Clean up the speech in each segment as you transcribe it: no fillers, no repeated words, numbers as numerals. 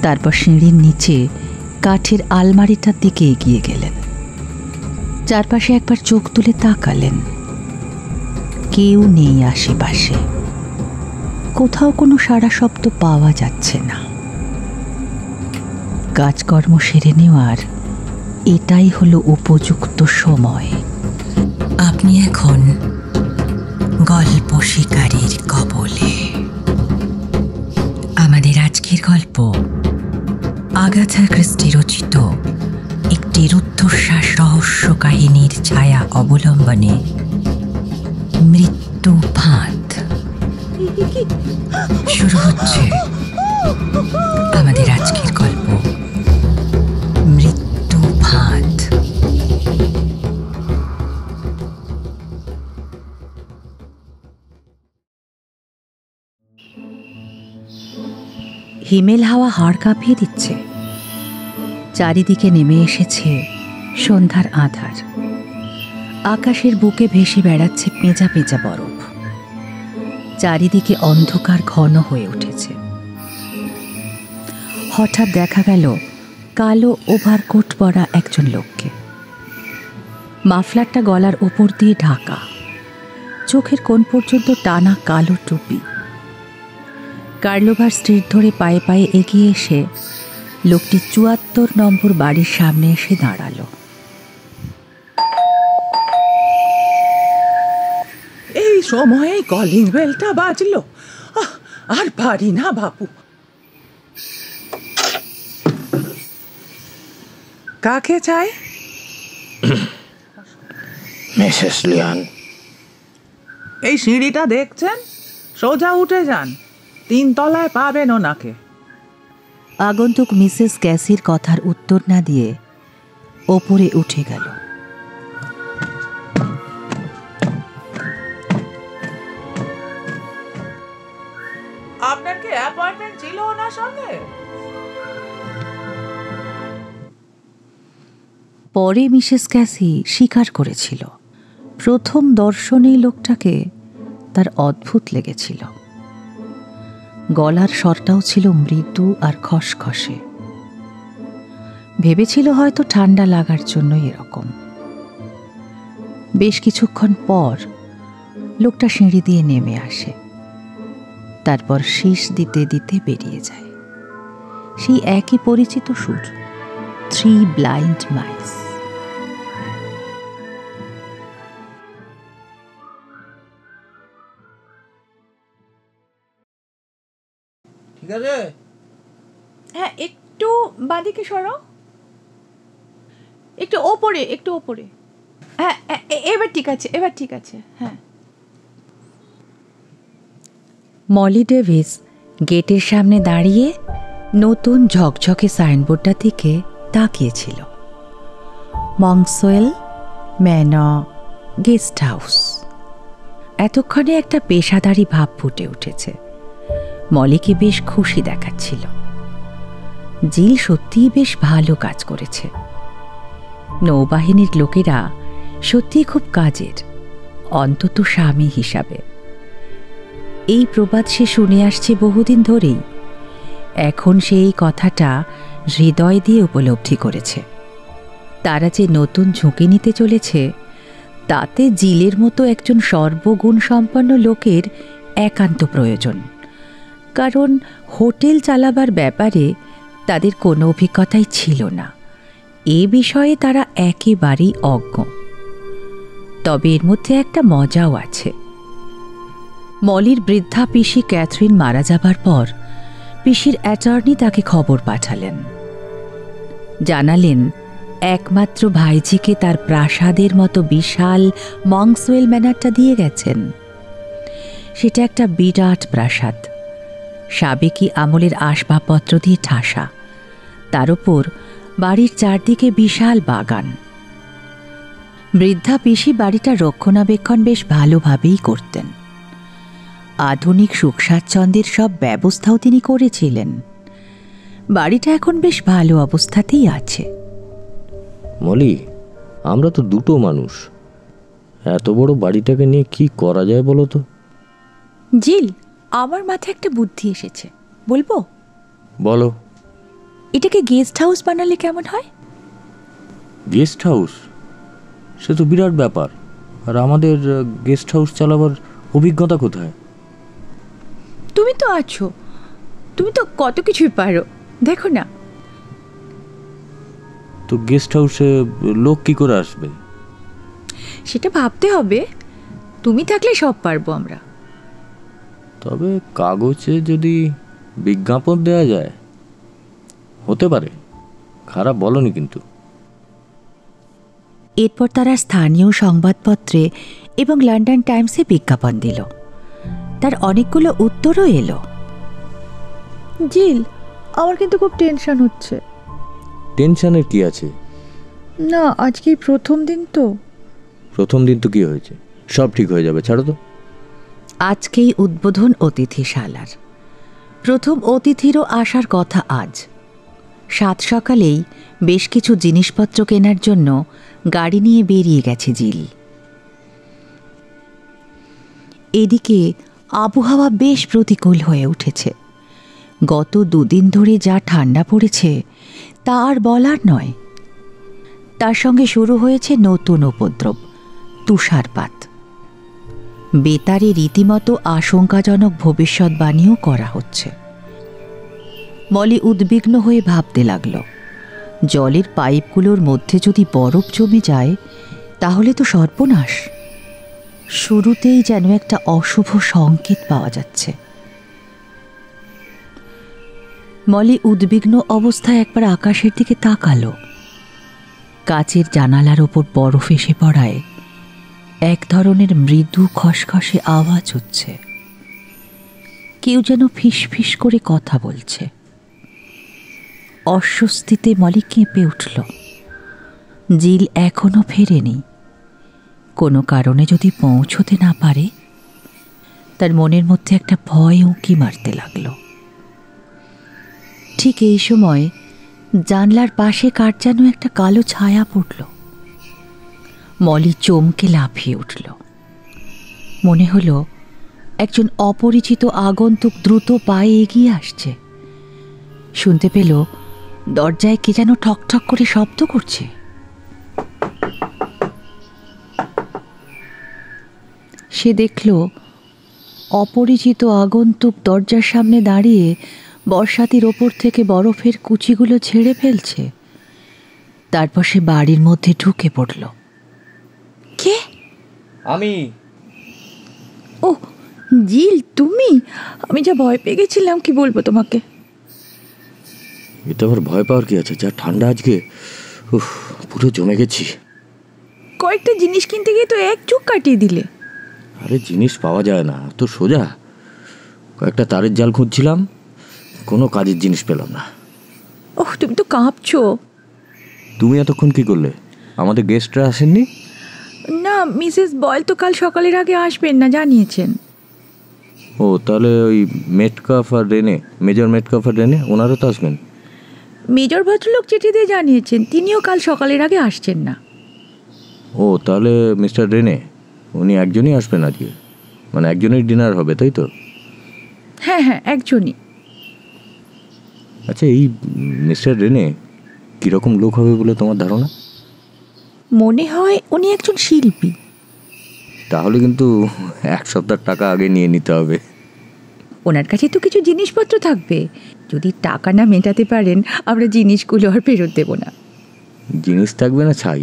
তারপর সিঁড়ির নিচে কাঠের আলমারিটার দিকে এগিয়ে গেলেন। চারপাশে একবার চোখ তুলে তাকালেন। কেউ নেই আশেপাশে, কোথাও কোনো সাড়া শব্দ পাওয়া যাচ্ছে না। কাজকর্ম সেরে নেওয়ার এটাই হলো উপযুক্ত সময়। আপনি এখন গল্প শিকারীর কবলে। আমাদের আজকের গল্প আগাথা ক্রিস্টি রচিত একটি রুদ্ধশ্বাস রহস্য কাহিনীর ছায়া অবলম্বনে মৃত্যু ফাঁদ। শুরু হচ্ছে আমাদের আজকের গল্প মৃত্যু ফাঁদ। হিমেল হাওয়া হাড় কাঁপিয়ে দিচ্ছে। চারিদিকে নেমে এসেছে সন্ধ্যার আঁধার। আকাশের বুকে ভেসে বেড়াচ্ছে পেঁচা পেঁচা বরফ। চারিদিকে অন্ধকার ঘন হয়ে উঠেছে। হঠাৎ দেখা গেল কালো ওভারকোট পরা একজন লোককে। মাফলারটা গলার ওপর দিয়ে ঢাকা, চোখের কোণ পর্যন্ত টানা কালো টুপি। কার্লোভার স্ট্রিট ধরে পায়ে পায়ে এগিয়ে এসে লোকটি ৭৪ নম্বর বাড়ির সামনে এসে দাঁড়ালো। এই সময়ে কলিং বেলটা বাজলো, আর পারি না বাপু। কাকে চাই? মিসেস লিয়ান। এই সিঁড়িটা দেখছেন, সোজা উঠে যান, ৩ তলায় পাবেন ওনাকে। আগন্তুক মিসেস ক্যাসির কথার উত্তর না দিয়ে ওপরে উঠে গেল। আপনার কি অ্যাপয়েন্টমেন্ট ছিল ওনার সঙ্গে? পরে মিসেস ক্যাসি স্বীকার করেছিল, প্রথম দর্শনেই লোকটাকে তার অদ্ভুত লেগেছিল। গলার স্বরটাও ছিল মৃদু আর খসখসে। ভেবেছিল হয়তো ঠান্ডা লাগার জন্যই এরকম। বেশ কিছুক্ষণ পর লোকটা সিঁড়ি দিয়ে নেমে আসে, তারপর শীষ দিতে দিতে বেরিয়ে যায়। সেই একই পরিচিত সুর, 3 ব্লাইন্ড মাইস। ঠিক আছে, হ্যাঁ একটু বাঁদিকে সরাও, একটু ওপরে, একটু ওপরে। হ্যাঁ এবার ঠিক আছে, এবার ঠিক আছে। হ্যাঁ। মলি ডেভিস গেটের সামনে দাঁড়িয়ে নতুন ঝকঝকে সাইনবোর্ডটা দিকে তাকিয়েছিল। মংসওয়েল ম্যানর গেস্ট হাউস। এতক্ষণে একটা পেশাদারি ভাব ফুটে উঠেছে। মলিকে বেশ খুশি দেখাচ্ছিল। জিল সত্যিই বেশ ভালো কাজ করেছে। নৌবাহিনীর লোকেরা সত্যিই খুব কাজের, অন্তত স্বামী হিসাবে। এই প্রবাদ সে শুনে আসছে বহুদিন ধরেই। এখন সে এই কথাটা হৃদয় দিয়ে উপলব্ধি করেছে। তারা যে নতুন ঝুঁকি নিতে চলেছে, তাতে জিলের মতো একজন সর্বগুণ সম্পন্ন লোকের একান্ত প্রয়োজন। কারণ হোটেল চালাবার ব্যাপারে তাদের কোনো অভিজ্ঞতাই ছিল না। এ বিষয়ে তারা একেবারেই অজ্ঞ। তবে এর মধ্যে একটা মজাও আছে। মলির বৃদ্ধা পিসি ক্যাথরিন মারা যাবার পর পিসির অ্যাটর্নি তাকে খবর পাঠালেন। জানালেন একমাত্র ভাইঝিকে তার প্রাসাদের মতো বিশাল মংসওয়েল ম্যানরটা দিয়ে গেছেন। সেটা একটা বিরাট প্রাসাদ, সাবেকি আমলের আসবাবপত্র দিয়ে ঠাসা। তার উপর বাড়ির চারদিকে বিশাল বাগান। বৃদ্ধা পিসি বাড়িটা রক্ষণাবেক্ষণ বেশ ভালোভাবেই করতেন। আধুনিক সুখ স্বাচ্ছন্দ্যের সব ব্যবস্থাও তিনি করেছিলেন। বাড়িটা এখন বেশ ভালো অবস্থাতেই আছে। মলি, আমরা তো দুটো মানুষ, এত বড় বাড়িটাকে নিয়ে কি করা যায় বলো তো? জিল, আমার মাথায় একটা বুদ্ধি এসেছে, বলবো? বলো। এটাকে গেস্ট হাউস বানালে কেমন হয়? Guest house? সে তো বিরাট ব্যাপার। আর আমাদের গেস্ট হাউস চালাবার অভিজ্ঞতা কোথায়? তুমি তো আছো, তুমি তো কত কিছুই পারো, দেখো না। তো গেস্ট হাউসে লোক কি করে আসবে? সেটা ভাবতে হবে, তুমি থাকলে সব পারবো আমরা। তবে কাগজে যদি বিজ্ঞাপন দেওয়া যায় হতে পারে, খারাপ বলনি কিন্তু। এরপর তারা স্থানীয় সংবাদপত্রে এবং লন্ডন টাইমসে বিজ্ঞাপন দিল। তার অনেকগুলো উত্তরও এলো। জিল, আমার কিন্তু খুব টেনশন হচ্ছে। টেনশনের কি আছে? না, আজকে প্রথম দিন তো। প্রথম দিন তো কি হয়েছে, সব ঠিক হয়ে যাবে, ছাড়ো তো। আজকেই উদ্বোধন অতিথিশালার। প্রথম অতিথিরও আসার কথা আজ। 7 সকালেই বেশ কিছু জিনিসপত্র কেনার জন্য গাড়ি নিয়ে বেরিয়ে গেছে জিল। এদিকে আবহাওয়া বেশ প্রতিকূল হয়ে উঠেছে। গত 2 দিন ধরে যা ঠান্ডা পড়েছে তা আর বলার নয়। তার সঙ্গে শুরু হয়েছে নতুন উপদ্রব, তুষারপাত। বেতারে রীতিমতো আশঙ্কাজনক ভবিষ্যৎবাণীও করা হচ্ছে। মলি উদ্বিগ্ন হয়ে ভাবতে লাগল, জলের পাইপগুলোর মধ্যে যদি বরফ জমে যায় তাহলে তো সর্বনাশ। শুরুতেই যেন একটা অশুভ সংকেত পাওয়া যাচ্ছে। মলি উদ্বিগ্ন অবস্থায় একবার আকাশের দিকে তাকালো। কাচের জানালার ওপর বরফ এসে পড়ায় এক ধরনের মৃদু খসখসে আওয়াজ হচ্ছে। কেউ যেন ফিস ফিস করে কথা বলছে। অস্বস্তিতে মলি কেঁপে উঠল। জিল এখনো ফেরেনি। কোনো কারণে যদি পৌঁছতে না পারে, তার মনের মধ্যে একটা ভয় উঁকি মারতে লাগল। ঠিক এই সময় জানলার পাশে কার যেন একটা কালো ছায়া পড়ল। মলি চমকে লাফিয়ে উঠল। মনে হলো একজন অপরিচিত আগন্তুক দ্রুত পায়ে এগিয়ে আসছে। শুনতে পেল দরজায় কে যেন ঠকঠক করে শব্দ করছে। সে দেখল অপরিচিত আগন্তুক দরজার সামনে দাঁড়িয়ে বর্ষাতির ওপর থেকে বরফের কুচিগুলো ঝেড়ে ফেলছে। তারপর সে বাড়ির মধ্যে ঢুকে পড়ল। কে? আমি। ও জিল, তুমি? আমি যা ভয় পেয়ে গেছিলাম, কি বলবো তোমাকে। এটা আবার ভয় পাওয়ার কি আছে, যা ঠান্ডা আজকে, উফ, পুরো জমে গেছি। কয়েকটা জিনিস কিনতে গিয়ে তো এক চুক কাটিয়ে দিলে। আরে জিনিস পাওয়া যায় না তো সোজা। কয়েকটা তারের জাল খুঁজছিলাম, কোনো কাজের জিনিস পেলাম না। ওহ, তুমি তো কাঁপছো। তুমি এতক্ষণ কি করলে? আমাদের গেস্টরা আসেননি? না, মিসেস বয়েল তো কাল সকালের আগে আসবেন না জানিয়েছেন। ও, তাহলে ওই মেটকাফ আর রেনে, মেজর মেটকাফ আর রেনে, ওনারও তো আসবেন। মেজর ভদ্রলোক চিঠি দিয়ে জানিয়েছেন তিনিও কাল সকালের আগে আসছেন না। ও, তাহলে মিস্টার রেনে উনি একজনই আসবেন আজকে, মানে একজনই ডিনার হবে, তাই তো? হ্যাঁ হ্যাঁ, একজনই। আচ্ছা, এই মিস্টার রেনে কীরকম লোক হবে বলে তোমার ধারণা? মনে হয় উনি একজন শিল্পী। তাহলে কিন্তু 1 সপ্তাহ টাকা আগে নিয়ে নিতে হবে। ওনার কাছে তো কিছু জিনিসপত্র থাকবে। যদি টাকা না মেটাতে পারেন, আমরা জিনিসগুলো আর ফেরত দেব না। জিনিস থাকবে না ছাই,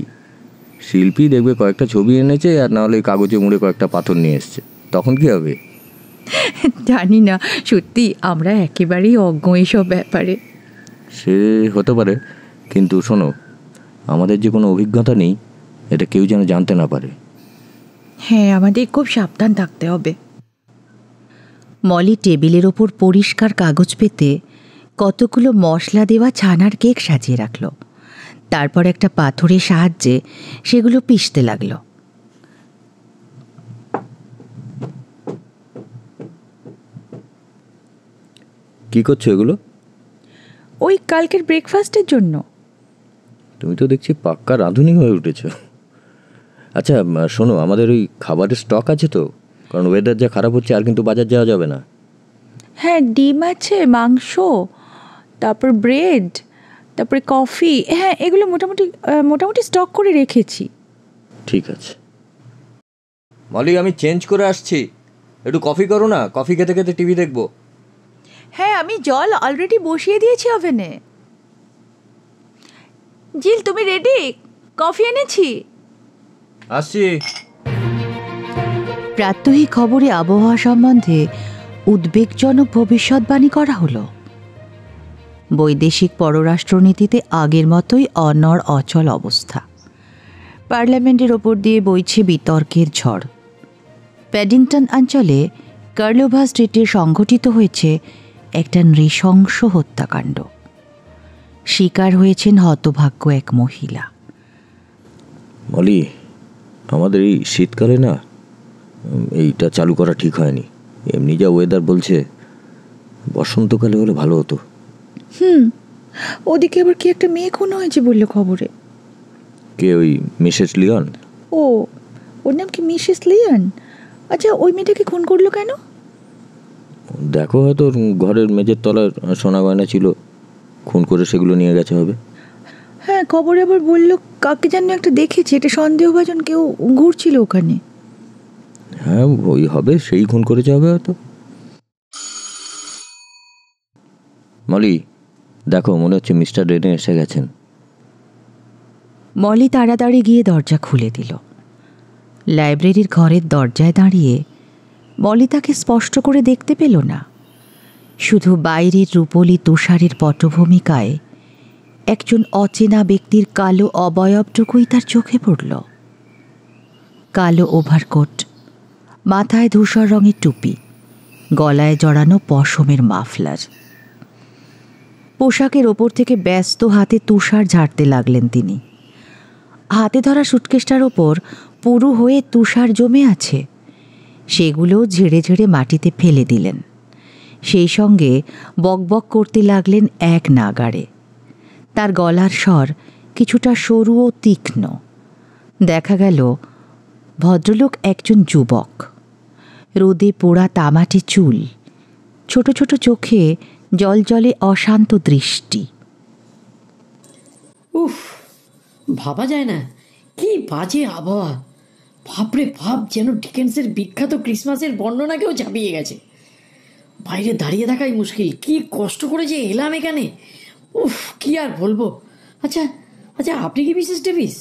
শিল্পী দেখবে কয়েকটা ছবি এনেছে, আর নাহলে কাগজে মুড়ে কয়েকটা পাথর নিয়ে এসছে, তখন কি হবে? জানি না, সত্যি আমরা একেবারেই অজ্ঞ এইসব ব্যাপারে। সে হতে পারে, কিন্তু শোনো, আমাদের যে কোনো অভিজ্ঞতা নেই, এটা কেউ যেন জানতে না পারে। হ্যাঁ, আমাদের খুব সাবধান থাকতে হবে। মলি টেবিলের ওপর পরিষ্কার কাগজ পেতে কতগুলো মশলা দেওয়া ছানার কেক সাজিয়ে রাখল। তারপর একটা পাথরের সাহায্যে সেগুলো পিষতে লাগল। কি করছো এগুলো? ওই কালকের ব্রেকফাস্টের জন্য। তুমি তো দেখছি পাক্কা রাঁধুনি হয়ে উঠেছো। আচ্ছা শোনো, আমাদের ওই খাবারের স্টক আছে তো? কারণ ওয়েদার যা খারাপ হচ্ছে, আর কিন্তু বাজার যাওয়া যাবে না। হ্যাঁ, ডিম আছে, মাংস, তারপর ব্রেড, তারপরে কফি, হ্যাঁ এগুলো মোটামুটি স্টক করে রেখেছি। ঠিক আছে মলি, আমি চেঞ্জ করে আসছি, একটু কফি করো না, কফি খেতে খেতে টিভি দেখবো। হ্যাঁ আমি জল অলরেডি বসিয়ে দিয়েছি ওভেনে। জিল তুমি রেডি? কফি এনেছি। আসছি। প্রাত্যহিক খবরে আবহাওয়া সম্বন্ধে উদ্বেগজনক ভবিষ্যৎবাণী করা হলো। বৈদেশিক পররাষ্ট্রনীতিতে আগের মতোই অনড় অচল অবস্থা। পার্লামেন্টের ওপর দিয়ে বইছে বিতর্কের ঝড়। প্যাডিংটন অঞ্চলে কার্লোভা স্ট্রিটে সংঘটিত হয়েছে একটা নৃশংস হত্যাকাণ্ড। শিকার হয়েছেন হতভাগ্য এক মহিলা। মলি, আমাদের এই শীতকালে না এইটা চালু করা ঠিক হয়নি। এমনি যা ওয়েদার বলছে, বসন্তকালে হলে ভালো হতো। ওদিকে আবার কি একটা মেয়ে খুন হয়েছে বললো খবরে। কে, ওই মিসেস লিওন? ও, ওর নাম কি মিসেস লিওন? আচ্ছা, ওই মেয়েটাকে খুন করলো কেন? দেখো, হয়তো ওর ঘরের মেঝের তলার সোনা গয়না ছিল, খুন করে সেগুলো নিয়ে গেছে হবে। হ্যাঁ, খবরে আবার বললো কাকে যেন একটা দেখেছে, এটা সন্দেহভাজন কেউ ঘুরছিল ওখানে। হ্যাঁ, ওই হবে, সেই খুন করেছে হবে হয়তো। মলি, দেখো, মনে হচ্ছে মিস্টার রেনে এসে গেছেন। মলি তাড়াতাড়ি গিয়ে দরজা খুলে দিল। লাইব্রেরির ঘরের দরজায় দাঁড়িয়ে মলি তাকে স্পষ্ট করে দেখতে পেল না। শুধু বাইরের রূপলি তুষারের পটভূমিকায় একজন অচেনা ব্যক্তির কালো অবয়বটুকুই তার চোখে পড়ল। কালো ওভারকোট, মাথায় ধূসর রঙের টুপি, গলায় জড়ানো পশমের মাফলার। পোশাকের ওপর থেকে ব্যস্ত হাতে তুষার ঝাড়তে লাগলেন তিনি। হাতে ধরা সুটকেসটার ওপর পুরু হয়ে তুষার জমে আছে, সেগুলো ঝেড়ে ঝেড়ে মাটিতে ফেলে দিলেন। সেই সঙ্গে বকবক করতে লাগলেন এক নাগাড়ে। তার গলার স্বর কিছুটা সরু ও তীক্ষ্ণ। দেখা গেল ভদ্রলোক একজন যুবক। রোদে পোড়া তামাটে চুল, ছোট ছোট চোখে জলজলে অশান্ত দৃষ্টি। উফ, ভাবা যায় না কি বাজে আবহাওয়া। ভাবরে ভাব, যেন ডিকেন্সের বিখ্যাত ক্রিসমাসের বর্ণনাকেও ঝাঁপিয়ে গেছে। বাইরে দাঁড়িয়ে থাকাই মুশকিল। কি কষ্ট করে যে এলাম এখানে, উফ, কি আর বলবো। আচ্ছা আচ্ছা, আপনি কি মিসেস ডেভিস?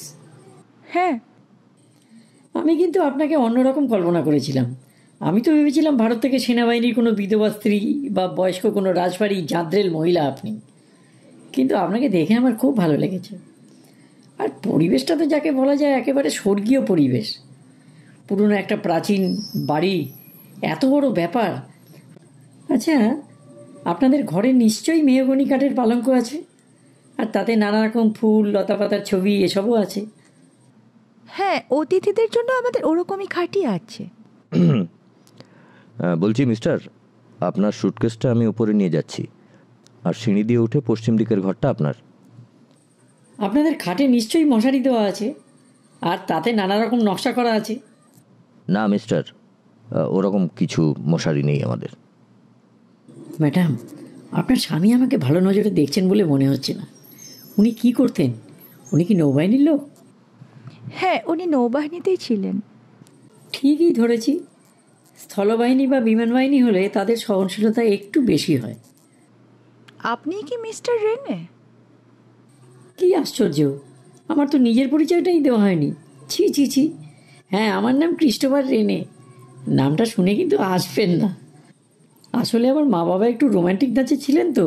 হ্যাঁ। আমি কিন্তু আপনাকে অন্যরকম কল্পনা করেছিলাম। আমি তো ভেবেছিলাম ভারত থেকে সেনাবাহিনীর কোনো বিধবা স্ত্রী বা বয়স্ক কোনো রাজবাড়ি জাদ্রেল মহিলা আপনি। কিন্তু আপনাকে দেখে আমার খুব ভালো লেগেছে। আর পরিবেশটা তো যাকে বলা যায় একেবারে স্বর্গীয় পরিবেশ। পুরনো একটা প্রাচীন বাড়ি, এত বড় ব্যাপার। আচ্ছা, আপনাদের ঘরে নিশ্চয়ই মেহগনি কাঠের পালঙ্ক আছে, আর তাতে নানা রকম ফুল লতাপাতার ছবি এসবও আছে। হ্যাঁ, অতিথিদের জন্য আমাদের ওরকমই খাটই আছে। বলছি মিস্টার, আপনার সুটকেসটা আমি উপরে নিয়ে যাচ্ছি, আর সিঁড়ি দিয়ে উঠে পশ্চিম দিকের ঘরটা আপনার। আপনাদের খাটে নিশ্চয়ই মশারি দেওয়া আছে, আর তাতে নানা রকম নকশা করা আছে। না মিস্টার, ওরকম কিছু মশারি নেই আমাদের। ম্যাডাম, আপনার স্বামী আমাকে ভালো নজরে দেখছেন বলে মনে হচ্ছে না। উনি কি করতেন? উনি কি নৌবাহিনীর লোক? হ্যাঁ, উনি নৌবাহিনীতেই ছিলেন। ঠিকই ধরেছি। স্থলবাহিনী বা বিমান বাহিনী হলে তাদের সহনশীলতা একটু বেশি হয়। আপনি কি মিস্টার রেনে? কি আশ্চর্য, আমার তো নিজের পরিচয়টাই দেওয়া হয়নি। ছি ছি ছি। হ্যাঁ, আমার নাম ক্রিস্টোফার রেনে। নামটা শুনে কিন্তু আসবেন না। আসলে আমার মা বাবা একটু রোম্যান্টিক ধাঁচে ছিলেন তো,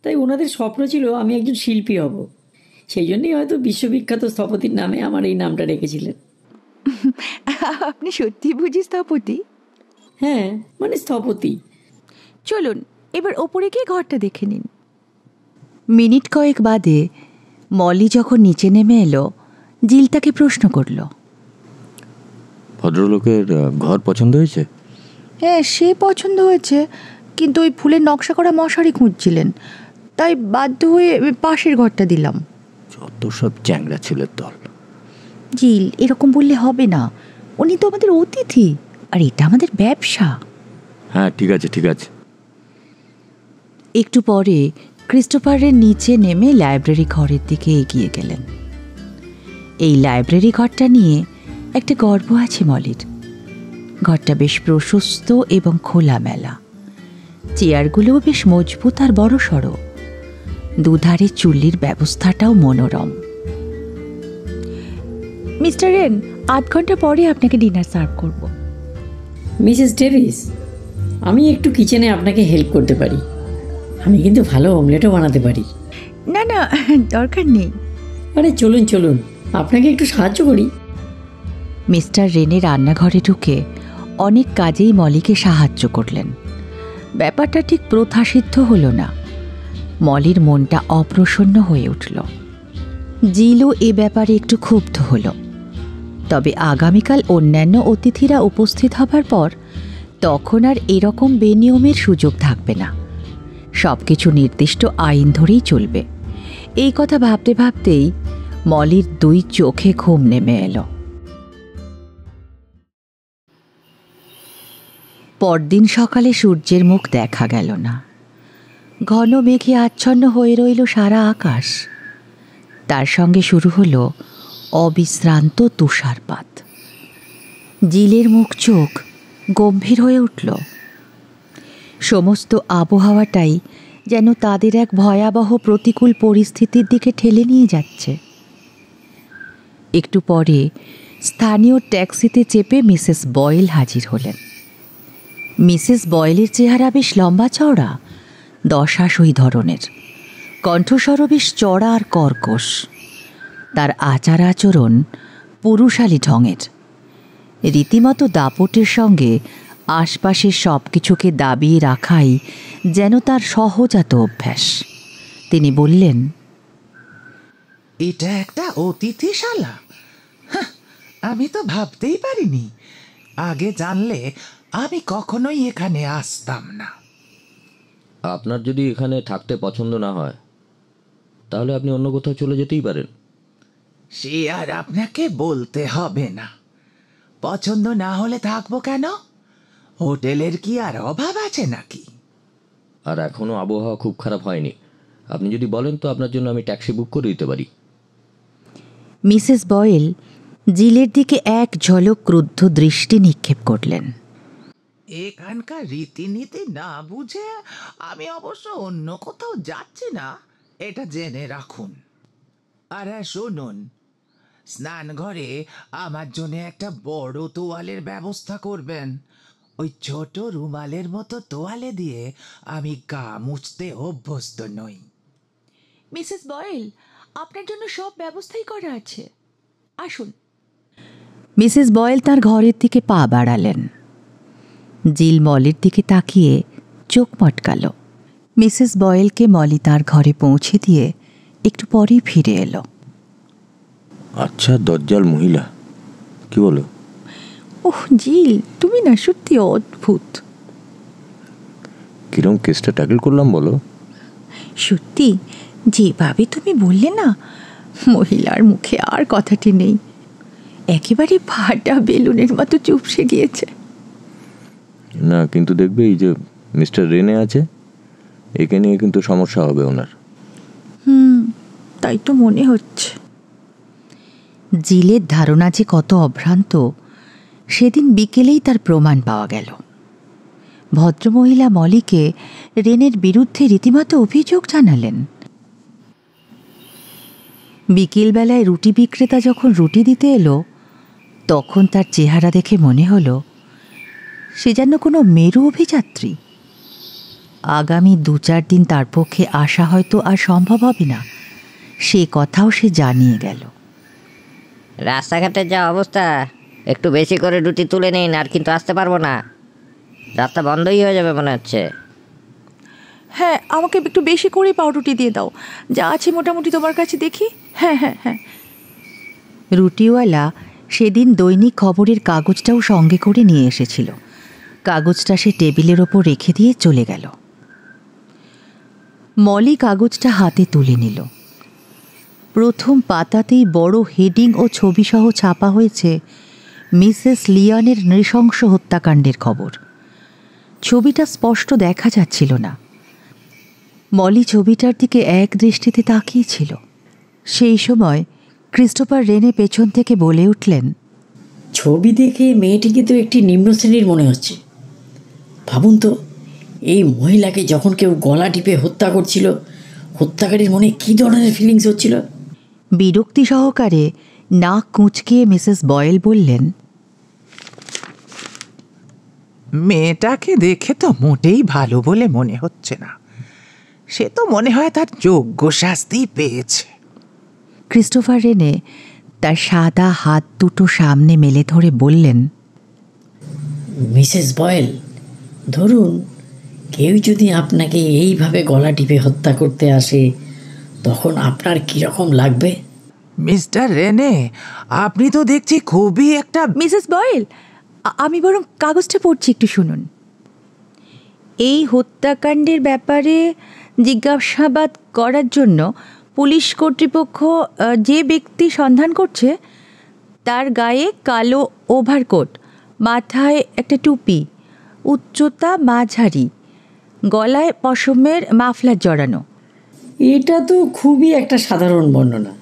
তাই ওনাদের স্বপ্ন ছিল আমি একজন শিল্পী হব। সেই জন্যই হয়তো বিশ্ববিখ্যাত স্থপতির নামে আমার এই নামটা রেখেছিলেন। আপনি সত্যি বুঝি স্থপতি? হ্যাঁ, মানে স্থপতি। চলুন এবার ওপরে গিয়ে ঘরটা দেখে নিন। মিনিট কয়েক বাদে মলি যখন নিচে নেমে এলো, জিল তাকে প্রশ্ন করল, ভদ্রলোকের ঘর পছন্দ হয়েছে? হ্যাঁ, সে পছন্দ হয়েছে, কিন্তু ওই ফুলের নকশা করা মশারি খুঁজছিলেন, তাই বাধ্য হয়ে পাশের ঘরটা দিলাম। যত সব চ্যাংড়া ছেলের দল। জিল, এরকম বললে হবে না। উনি তো আমাদের অতিথি, আর এটা আমাদের ব্যবসা। হ্যাঁ ঠিক আছে ঠিক আছে। একটু পরে ক্রিস্টোফারের নিচে নেমে লাইব্রেরি ঘরের দিকে এগিয়ে গেলেন। এই লাইব্রেরি ঘরটা নিয়ে একটা গর্ব আছে মলির। ঘরটা বেশ প্রশস্ত এবং খোলামেলা, চেয়ারগুলোও বেশ মজবুত আর বড় সড়ো, দুধারে চুল্লির ব্যবস্থাটাও মনোরম। মিস্টার রেন, 8 ঘন্টা পরে আপনাকে ডিনার সার্ভ করব। মিসেস ডেভিস, আমি একটু কিচেনে আপনাকে হেল্প করতে পারি। আমি কিন্তু ভালো অমলেটও বানাতে পারি। না না, দরকার নেই। আরে চলুন চলুন, আপনাকে একটু সাহায্য করি। মিস্টার রেনে রান্নাঘরে ঢুকে অনেক কাজেই মলিকে সাহায্য করলেন। ব্যাপারটা ঠিক প্রথাসিদ্ধ হলো না। মলির মনটা অপ্রসন্ন হয়ে উঠল। জিলও এ ব্যাপারে একটু ক্ষুব্ধ হলো। তবে আগামীকাল অন্যান্য অতিথিরা উপস্থিত হবার পর তখন আর এরকম বেনিয়মের সুযোগ থাকবে না। সব কিছু নির্দিষ্ট আইন ধরেই চলবে। এই কথা ভাবতে ভাবতেই মলির 2 চোখে ঘুম নেমে এলো। পরদিন সকালে সূর্যের মুখ দেখা গেল না। ঘন মেঘে আচ্ছন্ন হয়ে রইল সারা আকাশ। তার সঙ্গে শুরু হলো অবিশ্রান্ত তুষারপাত। জিলের মুখ চোখ গম্ভীর হয়ে উঠল। সমস্ত আবহাওয়াটাই যেন তাদের এক ভয়াবহ প্রতিকূল পরিস্থিতির দিকে ঠেলে নিয়ে যাচ্ছে। একটু পরে স্থানীয় ট্যাক্সিতে চেপে মিসেস বয়েল হাজির হলেন। মিসেস বয়েলের চেহারা বেশ লম্বা চওড়া, দশাসই ধরনের, কণ্ঠস্বরও বেশ চড়া আর কর্কশ। তার আচার আচরণ পুরুষালী ঢঙের, রীতিমতো দাপটের সঙ্গে আশপাশের সব কিছুকে দাবিয়ে রাখাই যেন তার সহজাত অভ্যাস। তিনি বললেন, এটা একটা অতিথিশালা? হাহ, আমি তো ভাবতেই পারিনি। আগে জানলে আমি কখনোই এখানে আসতাম না। আপনার যদি এখানে থাকতে পছন্দ না হয় তাহলে আপনি অন্য কোথাও চলে যেতেই পারেন। সে আর আপনাকে বলতে হবে না। পছন্দ না হলে থাকবো কেন? হোটেলের কি আর অভাব আছে নাকি? আর এখনও আবহাওয়া খুব খারাপ হয়নি। আপনি যদি বলেন তো আপনার জন্য আমি ট্যাক্সি বুক করে দিতে পারি। মিসেস বয়েল জিলের দিকে এক ঝলক ক্রুদ্ধ দৃষ্টি নিক্ষেপ করলেন। এখানকার রীতিনীতি না বুঝে আমি অবশ্য অন্য কোথাও যাচ্ছি না, এটা জেনে রাখুন। আর শুনুন, স্নান ঘরে আমার জন্য একটা বড় তোয়ালের ব্যবস্থা করবেন। ওই ছোট রুমালের মতো তোয়ালে দিয়ে আমি গা মুছতে অভ্যস্ত নই। মিসেস বয়েল, আপনার জন্য সব ব্যবস্থাই করা আছে, আসুন। মিসেস বয়েল তার ঘরের দিকে পা বাড়ালেন। জিল মলির দিকে তাকিয়ে চোখ মটকাল। মিসেস বয়েলকে মলি তার ঘরে পৌঁছে দিয়ে একটু পরেই ফিরে এলো। আচ্ছা, দজ্জাল মহিলা, কি বলো? ওহ জিল, তুমি না সত্যি অদ্ভুত। কিরম কেসটা ট্যাকল করলাম বলো? সত্যি যেভাবে তুমি বললে না, মহিলার মুখে আর কথাটি নেই, একেবারে ফাটা বেলুনের মতো চুপসে গিয়েছে। না, কিন্তু দেখবে এই যে মিস্টার রেনে আছে, একে নিয়ে কিন্তু সমস্যা হবে ওনার। তাই তো মনে হচ্ছে। জিলের ধারণা যে কত অভ্রান্ত সেদিন বিকেলেই তার প্রমাণ পাওয়া গেল। ভদ্রমহিলা মলিকে রেনের বিরুদ্ধে রীতিমতো অভিযোগ জানালেন। বিকেলবেলায় রুটি বিক্রেতা যখন রুটি দিতে এলো তখন তার চেহারা দেখে মনে হলো সে যেন কোনো মেরু অভিযাত্রী। আগামী 2-4 দিন তার পক্ষে আসা হয়তো আর সম্ভব হবে না, সে কথাও সে জানিয়ে গেল। রাস্তাঘাটের যা অবস্থা, একটু বেশি করে রুটি তুলে নিন, আর কিন্তু আসতে পারবো না। রাস্তা বন্ধই হয়ে যাবে মনে হচ্ছে। হ্যাঁ, আমাকে একটু বেশি করে পাউরুটি দিয়ে দাও, যা আছে মোটামুটি তোমার কাছে দেখি। হ্যাঁ হ্যাঁ হ্যাঁ। রুটিওয়ালা সেদিন দৈনিক খবরের কাগজটাও সঙ্গে করে নিয়ে এসেছিল। কাগজটা সে টেবিলের ওপর রেখে দিয়ে চলে গেল। মলি কাগজটা হাতে তুলে নিল। প্রথম পাতাতেই বড় হেডিং ও ছবিসহ ছাপা হয়েছে মিসেস লিয়নের নৃশংস হত্যাকাণ্ডের খবর। ছবিটা স্পষ্ট দেখা যাচ্ছিল না। মলি ছবিটার দিকে এক দৃষ্টিতে তাকিয়েছিল। সেই সময় ক্রিস্টোফার রেনে পেছন থেকে বলে উঠলেন, ছবি দেখে মেয়েটিকে তো একটি নিম্ন শ্রেণীর মনে হচ্ছে। ভাবুন তো, এই মহিলাকে যখন কেউ গলা টিপে হত্যা করছিল, হত্যাকারীর মনে কী ধরনের ফিলিংস হচ্ছিল। বিরক্তি সহকারে নাক কুঁচকিয়ে মিসেস বয়েল বললেন, মেয়েটাকে দেখে তো মোটেই ভালো বলে মনে হচ্ছে না। সে তো মনে হয় তার যোগ্য শাস্তি পেয়েছে। ক্রিস্টোফার রেনে তার সাদা হাত দুটো সামনে মেলে ধরে বললেন, মিসেস বয়েল, ধরুন কেউ যদি আপনাকে এইভাবে গলা টিপে হত্যা করতে আসে, তখন আপনার কীরকম লাগবে? মিস্টার রেনে, আপনি তো দেখছি খুবই একটা... মিসেস বয়েল, আমি বরং কাগজটা পড়ছি, একটু শুনুন। এই হত্যাকাণ্ডের ব্যাপারে জিজ্ঞাসাবাদ করার জন্য পুলিশ কর্তৃপক্ষ যে ব্যক্তি সন্ধান করছে, তার গায়ে কালো ওভারকোট, মাথায় একটা টুপি, উচ্চতা মাঝারি, গলায় পশমের মাফলার জড়ানো। এটা তো খুবই একটা সাধারণ বর্ণনা।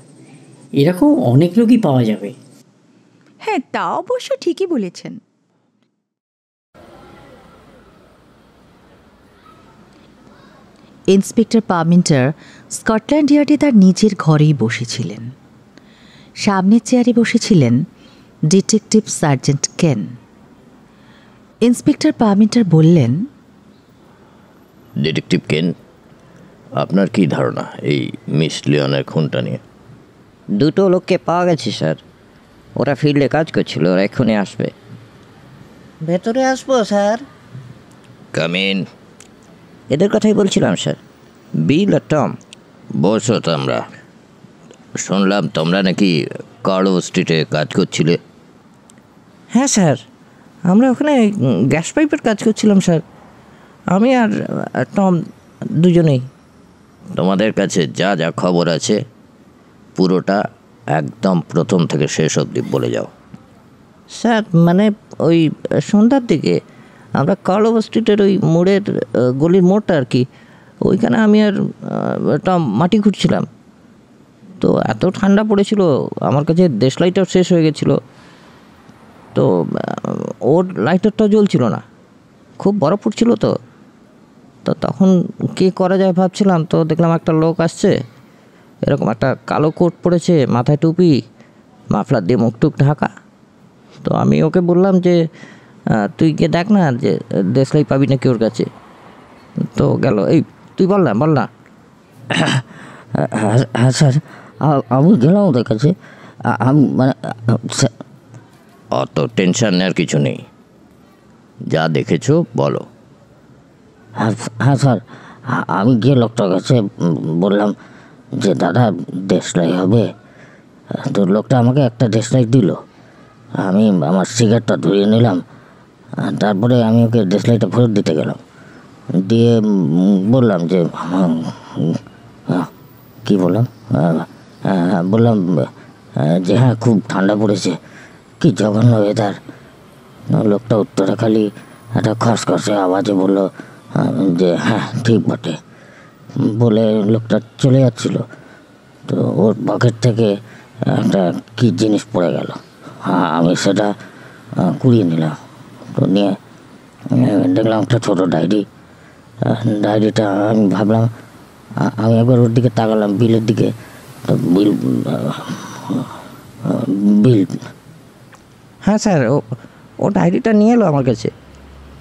এরকম অনেক লোকই পাওয়া যাবে। হ্যাঁ, তা অবশ্য ঠিকই বলেছেন। ইন্সপেক্টর পার্মিন্টার স্কটল্যান্ড ইয়ার্ডে তার নিজের ঘরেই বসেছিলেন। সামনের চেয়ারে বসেছিলেন ডিটেকটিভ সার্জেন্ট কেন। ইন্সপেক্টর পার্মিন্টার বললেন, ডিটেকটিভ কেন, আপনার কি ধারণা এই মিস লিওনের খুনটা নিয়ে? দুটো লোককে পাওয়া গেছে স্যার। ওরা ফিল্ডে কাজ করছিল, ওরা এক্ষুনি আসবে। ভেতরে আসবো স্যার? Come in. এদের কথাই বলছিলাম স্যার, বিল আর টম। বসো তোমরা। শুনলাম তোমরা নাকি কার্লো স্ট্রিটে কাজ করছিলে। হ্যাঁ স্যার, আমরা ওখানে গ্যাস পাইপের কাজ করছিলাম স্যার। আমি আর টম দুজনেই। তোমাদের কাছে যা যা খবর আছে পুরোটা একদম প্রথম থেকে শেষ অবধি বলে যাও। স্যার, মানে ওই সন্ধ্যার দিকে আমরা কার্লো স্ট্রিটের ওই মোড়ের গলির মোড়টা আর কি, ওইখানে আমি আর টম মাটি খুঁড়ছিলাম। তো এত ঠান্ডা পড়েছিল, আমার কাছে দেশলাইটার শেষ হয়ে গেছিলো। তো ওর লাইটারটাও জ্বলছিল না, খুব বরফ পড়ছিল। তো তখন কী করা যায় ভাবছিলাম, তো দেখলাম একটা লোক আসছে, এরকম একটা কালো কোট পরেছে, মাথায় টুপি, মাফলার দিয়ে মুখ টুক ঢাকা। তো আমি ওকে বললাম যে তুই গিয়ে দেখ না যে দেশলাই পাবি নাকি ওর কাছে। তো গেল। এই তুই বল না। হ্যাঁ স্যার, আমি গেলাম ওদের কাছে। আমি মানে অত টেনশন নেওয়ার কিছু নেই, যা দেখেছো বলো। হ্যাঁ স্যার, আমি গিয়ে লোকটার কাছে বললাম যে দাদা দেশলাই হবে। তো লোকটা আমাকে একটা দেশলাই দিল। আমি আমার সিগারেটটা ধরিয়ে নিলাম, তারপরে আমি ওকে দেশলাইটা ফেরত দিতে গেলাম। দিয়ে বললাম যে কী বললাম, বললাম যে হ্যাঁ খুব ঠান্ডা পড়েছে, কি জঘন্য ওয়েদার। লোকটা উত্তরে খালি একটা খসখসে আওয়াজে বলল যে হ্যাঁ ঠিক বটে, বলে লোকটা চলে যাচ্ছিল। তো ওর পকেট থেকে একটা কী জিনিস পড়ে গেল। হ্যাঁ, আমি সেটা কুড়িয়ে নিলাম। তো নিয়ে দেখলাম একটা ছোটো ডায়েরিটা। আমি ভাবলাম, আমি একবার ওর দিকে তাকালাম, বিলের দিকে। তো বিল হ্যাঁ স্যার, ও ডায়েরিটা নিয়ে এলো আমার কাছে।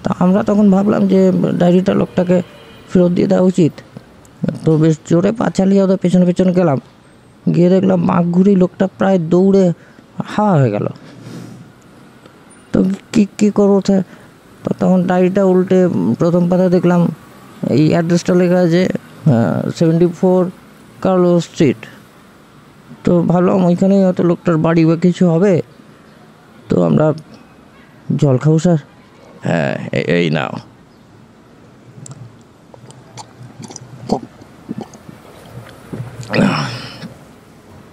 তো আমরা তখন ভাবলাম যে ডায়েরিটা লোকটাকে ফেরত দিয়ে দেওয়া উচিত। তো বেশ জোরে পা চালিয়ে ওদের পেছনে গেলাম। গিয়ে দেখলাম মাঘ ঘুরি লোকটা প্রায় দৌড়ে হাওয়া হয়ে গেল। তো কী করবো স্যার? তো তখন ডায়েরিটা উল্টে প্রথম পাতা দেখলাম এই অ্যাড্রেসটা লেখা আছে 74 কার্লো স্ট্রিট। তো ভাবলাম ওইখানেই হয়তো লোকটার বাড়ি বা কিছু হবে। তো আমরা জল খাবো স্যার? হ্যাঁ, এই নাও।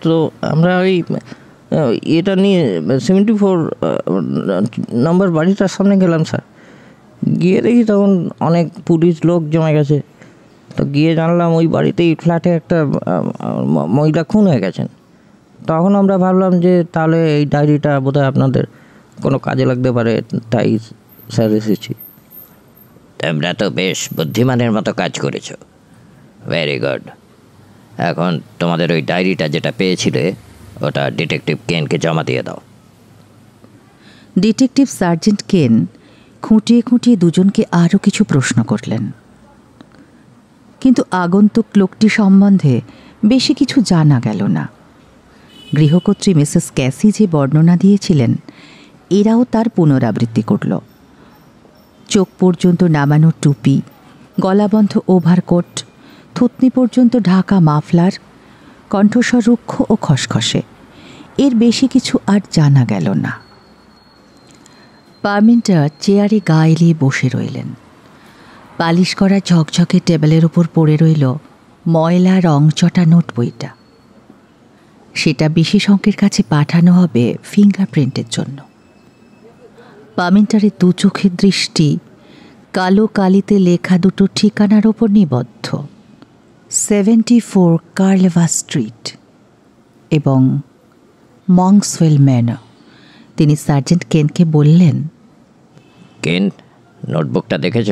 তো আমরা ওই এটা নিয়ে 74 নম্বর বাড়িটার সামনে গেলাম স্যার। গিয়ে দেখি তখন অনেক পুলিশ লোক জমে গেছে। তো গিয়ে জানলাম ওই বাড়িতেই ফ্ল্যাটে একটা মহিলা খুন হয়ে গেছেন। তখন আমরা ভাবলাম যে তাহলে এই ডায়েরিটা বোধহয় আপনাদের কোনো কাজে লাগতে পারে, তাই স্যার এসেছি। তোমরা তো বেশ বুদ্ধিমানের মতো কাজ করেছো, ভেরি গুড। এখন তোমাদের ওই ডায়েরিটা যেটা পেয়েছিলে ওটা ডিটেকটিভ কেনকে জমা দিয়ে দাও। ডিটেকটিভ সার্জেন্ট কেন খুঁটিয়ে খুঁটিয়ে দুজনকে আরও কিছু প্রশ্ন করলেন, কিন্তু আগন্তুক লোকটি সম্বন্ধে বেশি কিছু জানা গেল না। গৃহকর্ত্রী মিসেস ক্যাসি যে বর্ণনা দিয়েছিলেন এরাও তার পুনরাবৃত্তি করল। চোখ পর্যন্ত নামানো টুপি, গলাবন্ধ ওভারকোট, থুতনি পর্যন্ত ঢাকা মাফলার, কণ্ঠস্বর রুক্ষ ও খসখসে, এর বেশি কিছু আর জানা গেল না। পারমিন্টার চেয়ারে গা এলিয়ে বসে রইলেন। পালিশ করা ঝকঝকে টেবিলের ওপর পড়ে রইল ময়লা রংচটা নোট বইটা। সেটা বিশেষজ্ঞের কাছে পাঠানো হবে ফিঙ্গারপ্রিন্টের জন্য। পারমিন্টারের দু চোখের দৃষ্টি কালো কালিতে লেখা দুটো ঠিকানার ওপর নিবদ্ধ, 74 কার্লেভা স্ট্রিট এবং মংসওয়েল ম্যানর। তিনি সার্জেন্ট কেনকে বললেন, কেন, নোটবুকটা দেখেছ?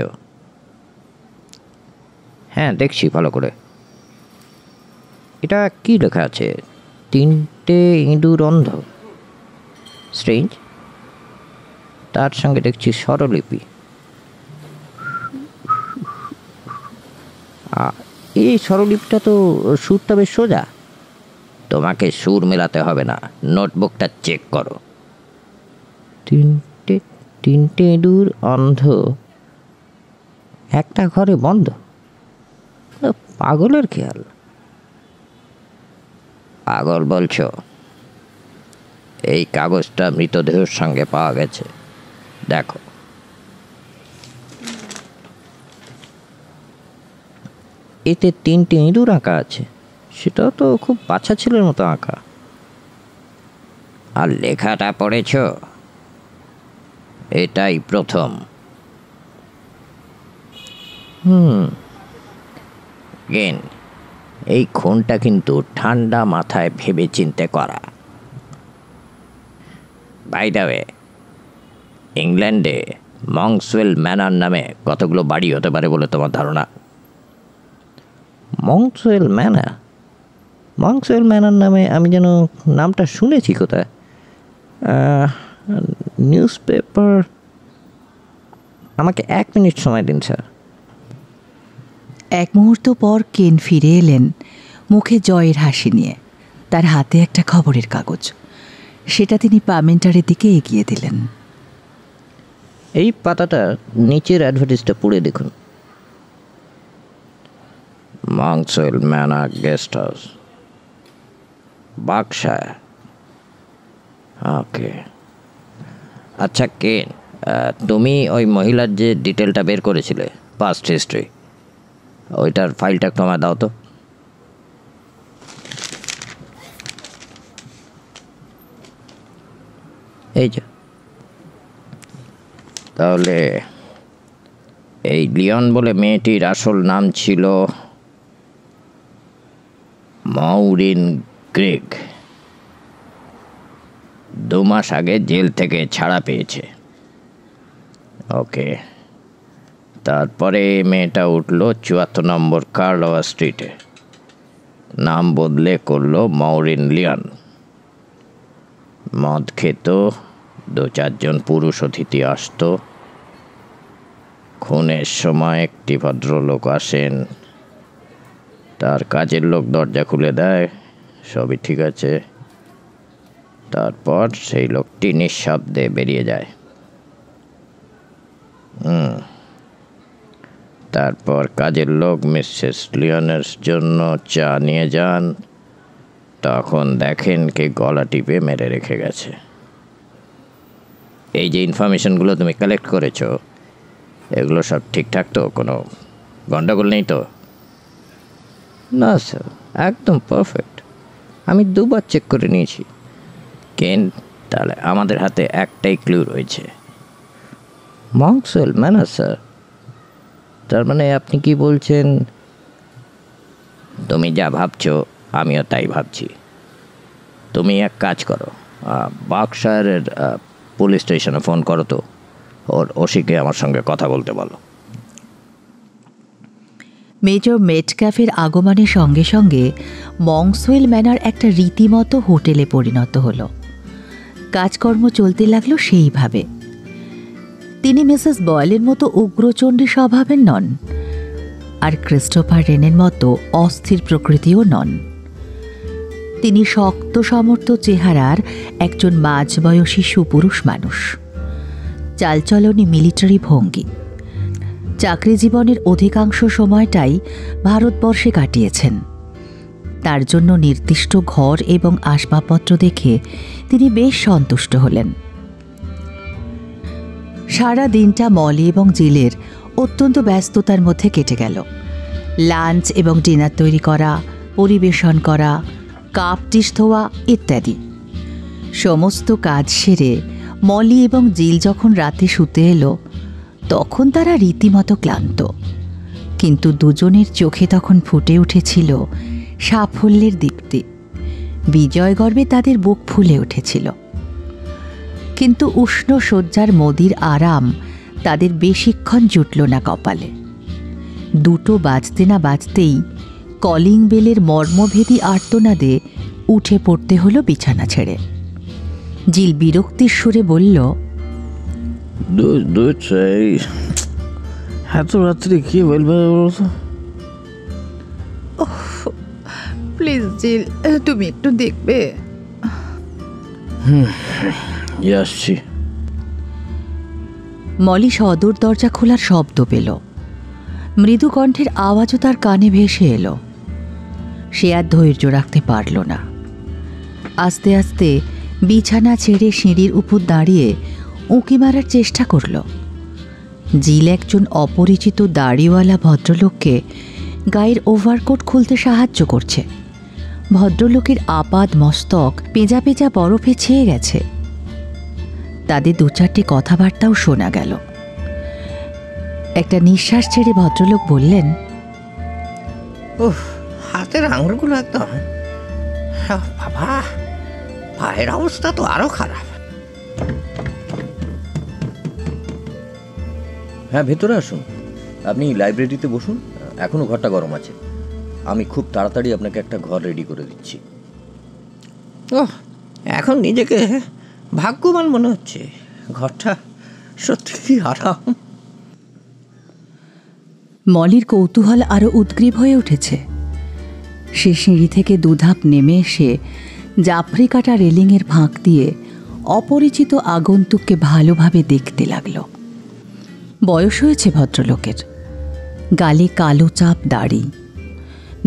হ্যাঁ, দেখছি ভালো করে। এটা কি লেখা আছে? 3টে ইঁদুর অন্ধ, স্ট্রেঞ্জ। তার সঙ্গে দেখছি স্বরলিপি। এই স্বরলিপিটা তো সুরটা বেশ সোজা। তোমাকে সুর মেলাতে হবে না, নোটবুকটা চেক করো। 3টে ইঁদুর অন্ধ, একটা ঘরে বন্ধ। পাগলের খেয়াল। পাগল বলছো? এই কাগজটা মৃতদেহের সঙ্গে পাওয়া গেছে, দেখো। এতে 3টে ইঁদুর আঁকা আছে, সেটাও তো খুব বাচ্চা ছেলের মতো আঁকা। আর লেখাটা পড়েছ? এটাই প্রথম। গেন, এই খুনটা কিন্তু ঠান্ডা মাথায় ভেবে চিন্তে করা। বাই দ্য ওয়ে, ইংল্যান্ডে মংসওয়েল ম্যানর নামে কতগুলো বাড়ি হতে পারে বলে তোমার ধারণা? মংসওয়েল ম্যানর? মংসওয়েল ম্যানর নামে আমি যেন নামটা শুনেছি কোথায়। News paper. আমাকে 1 মিনিট সময় দিন স্যার। এক মুহূর্ত পর কেন ফিরে এলেন মুখে জয়ের হাসি নিয়ে। তার হাতে একটা খবরের কাগজ, সেটা তিনি পারমিন্টারের দিকে এগিয়ে দিলেন। এই পাতাটা নিচের অ্যাডভার্টাইজটা পড়ে দেখুন। মংসওয়েল ম্যানর গেস্ট হাউস, বার্কশায়ার। ওকে, আচ্ছা কেন, তুমি ওই মহিলার যে ডিটেলটা বের করেছিলে, পাস্ট হিস্ট্রি, ওইটার ফাইলটা একটু আমায় দাও তো। এই যে। তাহলে এই লিওন বলে মেয়েটির আসল নাম ছিল মাউরিন গ্রেগ। 2 মাস আগে জেল থেকে ছাড়া পেয়েছে। ওকে, তারপরে মেয়েটা উঠল 74 নম্বর কার্লেভা স্ট্রিটে, নাম বদলে করলো মাউরিন লিওন। মদ খেত, 2-4 জন পুরুষ অতিথি আসত। খুনের সময় একটি ভদ্রলোক আসেন, তার কাজের লোক দরজা খুলে দেয়, সবই ঠিক আছে। তারপর সেই লোকটি নিঃশব্দে বেরিয়ে যায়। তারপর কাজের লোক মিসেস লিওনের জন্য চা নিয়ে যান, তখন দেখেন কে গলা টিপে মেরে রেখে গেছে। এই যে ইনফরমেশনগুলো তুমি কালেক্ট করেছো, এগুলো সব ঠিকঠাক তো? কোনো গন্ডগোল নেই তো? না স্যার, একদম পারফেক্ট। আমি 2 বার চেক করে নিয়েছি। কেন, তাহলে আমাদের হাতে একটাই ক্লু রয়েছে, মংসওয়েল ম্যানর স্যার। তার মানে আপনি কি বলছেন তুমি যা ভাবছো আমিও তাই ভাবছি। তুমি এক কাজ করো, বার্কশায়ারের পুলিশ স্টেশনে ফোন করো তো, ওর ওসিকে আমার সঙ্গে কথা বলতে বলো। মেজর মেটক্যাফের আগমনের সঙ্গে সঙ্গে মংসওয়েল ম্যানার একটা রীতিমতো হোটেলে পরিণত হলো। কাজকর্ম চলতে লাগলো সেইভাবে। তিনি মিসেস বয়েলের মতো উগ্রচণ্ডী স্বভাবের নন, আর ক্রিস্টোফার রেনের মতো অস্থির প্রকৃতিও নন। তিনি শক্ত সমর্থ চেহারার একজন মাঝবয়সী সুপুরুষ মানুষ, চালচলনে মিলিটারি ভঙ্গি। চাকরি জীবনের অধিকাংশ সময়টাই ভারতবর্ষে কাটিয়েছেন। তার জন্য নির্দিষ্ট ঘর এবং আসবাবপত্র দেখে তিনি বেশ সন্তুষ্ট হলেন। সারা দিনটা মলি এবং জিলের অত্যন্ত ব্যস্ততার মধ্যে কেটে গেল। লাঞ্চ এবং ডিনার তৈরি করা, পরিবেশন করা, কাপ ডিশ ধোয়া ইত্যাদি সমস্ত কাজ সেরে মলি এবং জিল যখন রাতে শুতে এলো, তখন তারা রীতিমতো ক্লান্ত, কিন্তু দুজনের চোখে তখন ফুটে উঠেছিল সাফল্যের দীপ্তি। বিজয় গর্বে তাদের বুক ফুলে উঠেছিল। কিন্তু উষ্ণ শয্যার মদির আরাম তাদের বেশিক্ষণ জুটল না কপালে। 2টো বাজতে না বাজতেই কলিং বেলের মর্মভেদী আর্তনাদে উঠে পড়তে হলো বিছানা ছেড়ে। জিল বিরক্তির সুরে বলল, এত রাত্রে কি বলবে বলতো? প্লিজ জিল, তুমি একটু দেখবে। আসছি। মলি সদর দরজা খোলার শব্দ পেল। মৃদু কণ্ঠের আওয়াজও তার কানে ভেসে এলো। সে আর ধৈর্য রাখতে পারল না। আস্তে আস্তে বিছানা ছেড়ে সিঁড়ির উপর দাঁড়িয়ে উঁকি মারার চেষ্টা করল। জিল একজন অপরিচিত দাড়িওয়ালা ভদ্রলোককে গায়ের ওভারকোট খুলতে সাহায্য করছে। ভদ্রলোকের আপাদ মস্তক পেঁজা পেঁজা বরফে ছেয়ে গেছে। তাদের 2-4টে কথাবার্তাও শোনা গেল। একটা নিঃশ্বাস ছেড়ে ভদ্রলোক বললেন, হাতের আঙুলগুলো একদম, বাবা, পায়ের অবস্থা তো আরো খারাপ। হ্যাঁ, ভেতরে আসুন। আপনি লাইব্রেরিতে বসুন, এখনো ঘরটা গরম আছে। আমি খুব তাড়াতাড়ি আপনাকে একটা ঘর রেডি করে দিচ্ছি। এখন নিজেকে ভাগ্যবান মনে হচ্ছে। ঘরটা সত্যি আরাম। মলির কৌতূহল আরও উদ্গ্রীব হয়ে উঠেছে। সে সিঁড়ি থেকে 2 ধাপ নেমে এসে জাফরি কাটা রেলিংয়ের ফাঁক দিয়ে অপরিচিত আগন্তুককে ভালোভাবে দেখতে লাগল। বয়স হয়েছে ভদ্রলোকের। গালে কালো চাপ দাড়ি,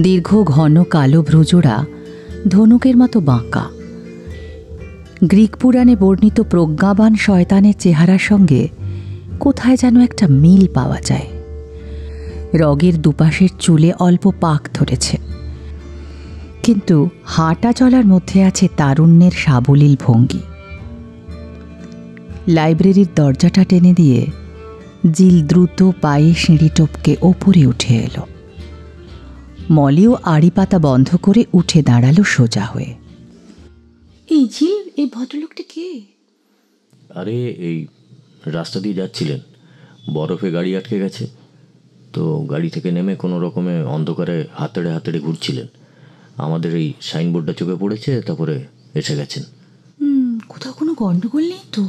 দীর্ঘ ঘন কালো ভ্রুজোড়া ধনুকের মতো বাঁকা। গ্রিক পুরাণে বর্ণিত প্রজ্ঞাবান শয়তানের চেহারার সঙ্গে কোথায় যেন একটা মিল পাওয়া যায়। রগের দুপাশের চুলে অল্প পাক ধরেছে, কিন্তু হাঁটা চলার মধ্যে আছে তারুণ্যের সাবলীল ভঙ্গি। লাইব্রেরির দরজাটা টেনে দিয়ে জিল দ্রুত পায়ে সিঁড়ি টপকে ওপরে উঠে এলো। মলিও আড়ি পাতা বন্ধ করে উঠে দাঁড়ালো সোজা হয়ে। এই জিল, এই ভদ্রলোকটা কে? আরে, এই রাস্তা দিয়ে যাচ্ছিলেন, বরফে গাড়ি আটকে গেছে তো গাড়ি থেকে নেমে কোনো রকমে অন্ধকারে হাতড়ে হাতড়ে ঘুরছিলেন। আমাদের এই সাইনবোর্ডটা চোখে পড়েছে, তারপরে এসে গেছেন। কোথাও কোনো গন্ডগোল নেই তো?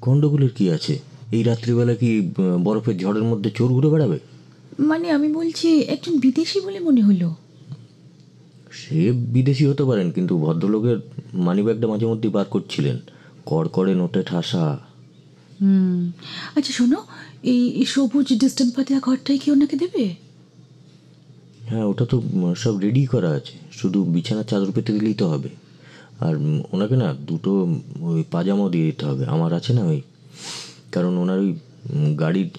গন্ডগোলের কি আছে? এই রাত্রিবেলা কি বরফের ঝড়ের মধ্যে চোর ঘুরে বেড়াবে? মানে আমি বলছি, একজন বিদেশি বলে মনে হলো। সে বিদেশি হতে পারেন, কিন্তু ভদ্রলোকের মানিব্যাগটা মাঝে মধ্যেই বার করছিলেন, কড়কড়ে নোটে ঠাসা। আচ্ছা শোনো, এই সবুজ ডিস্টেম্পাতিয়া ঘরটাই কি ওনাকে দেবে? হ্যাঁ, ওটা তো সব রেডি করা আছে, শুধু বিছানার চাদর পেতে দিলেই তো হবে। আর ওনাকে না 2টো ওই পাজামাও দিয়ে দিতে হবে, আমার আছে না ওই, কারণ ওনার ওই গাড়ির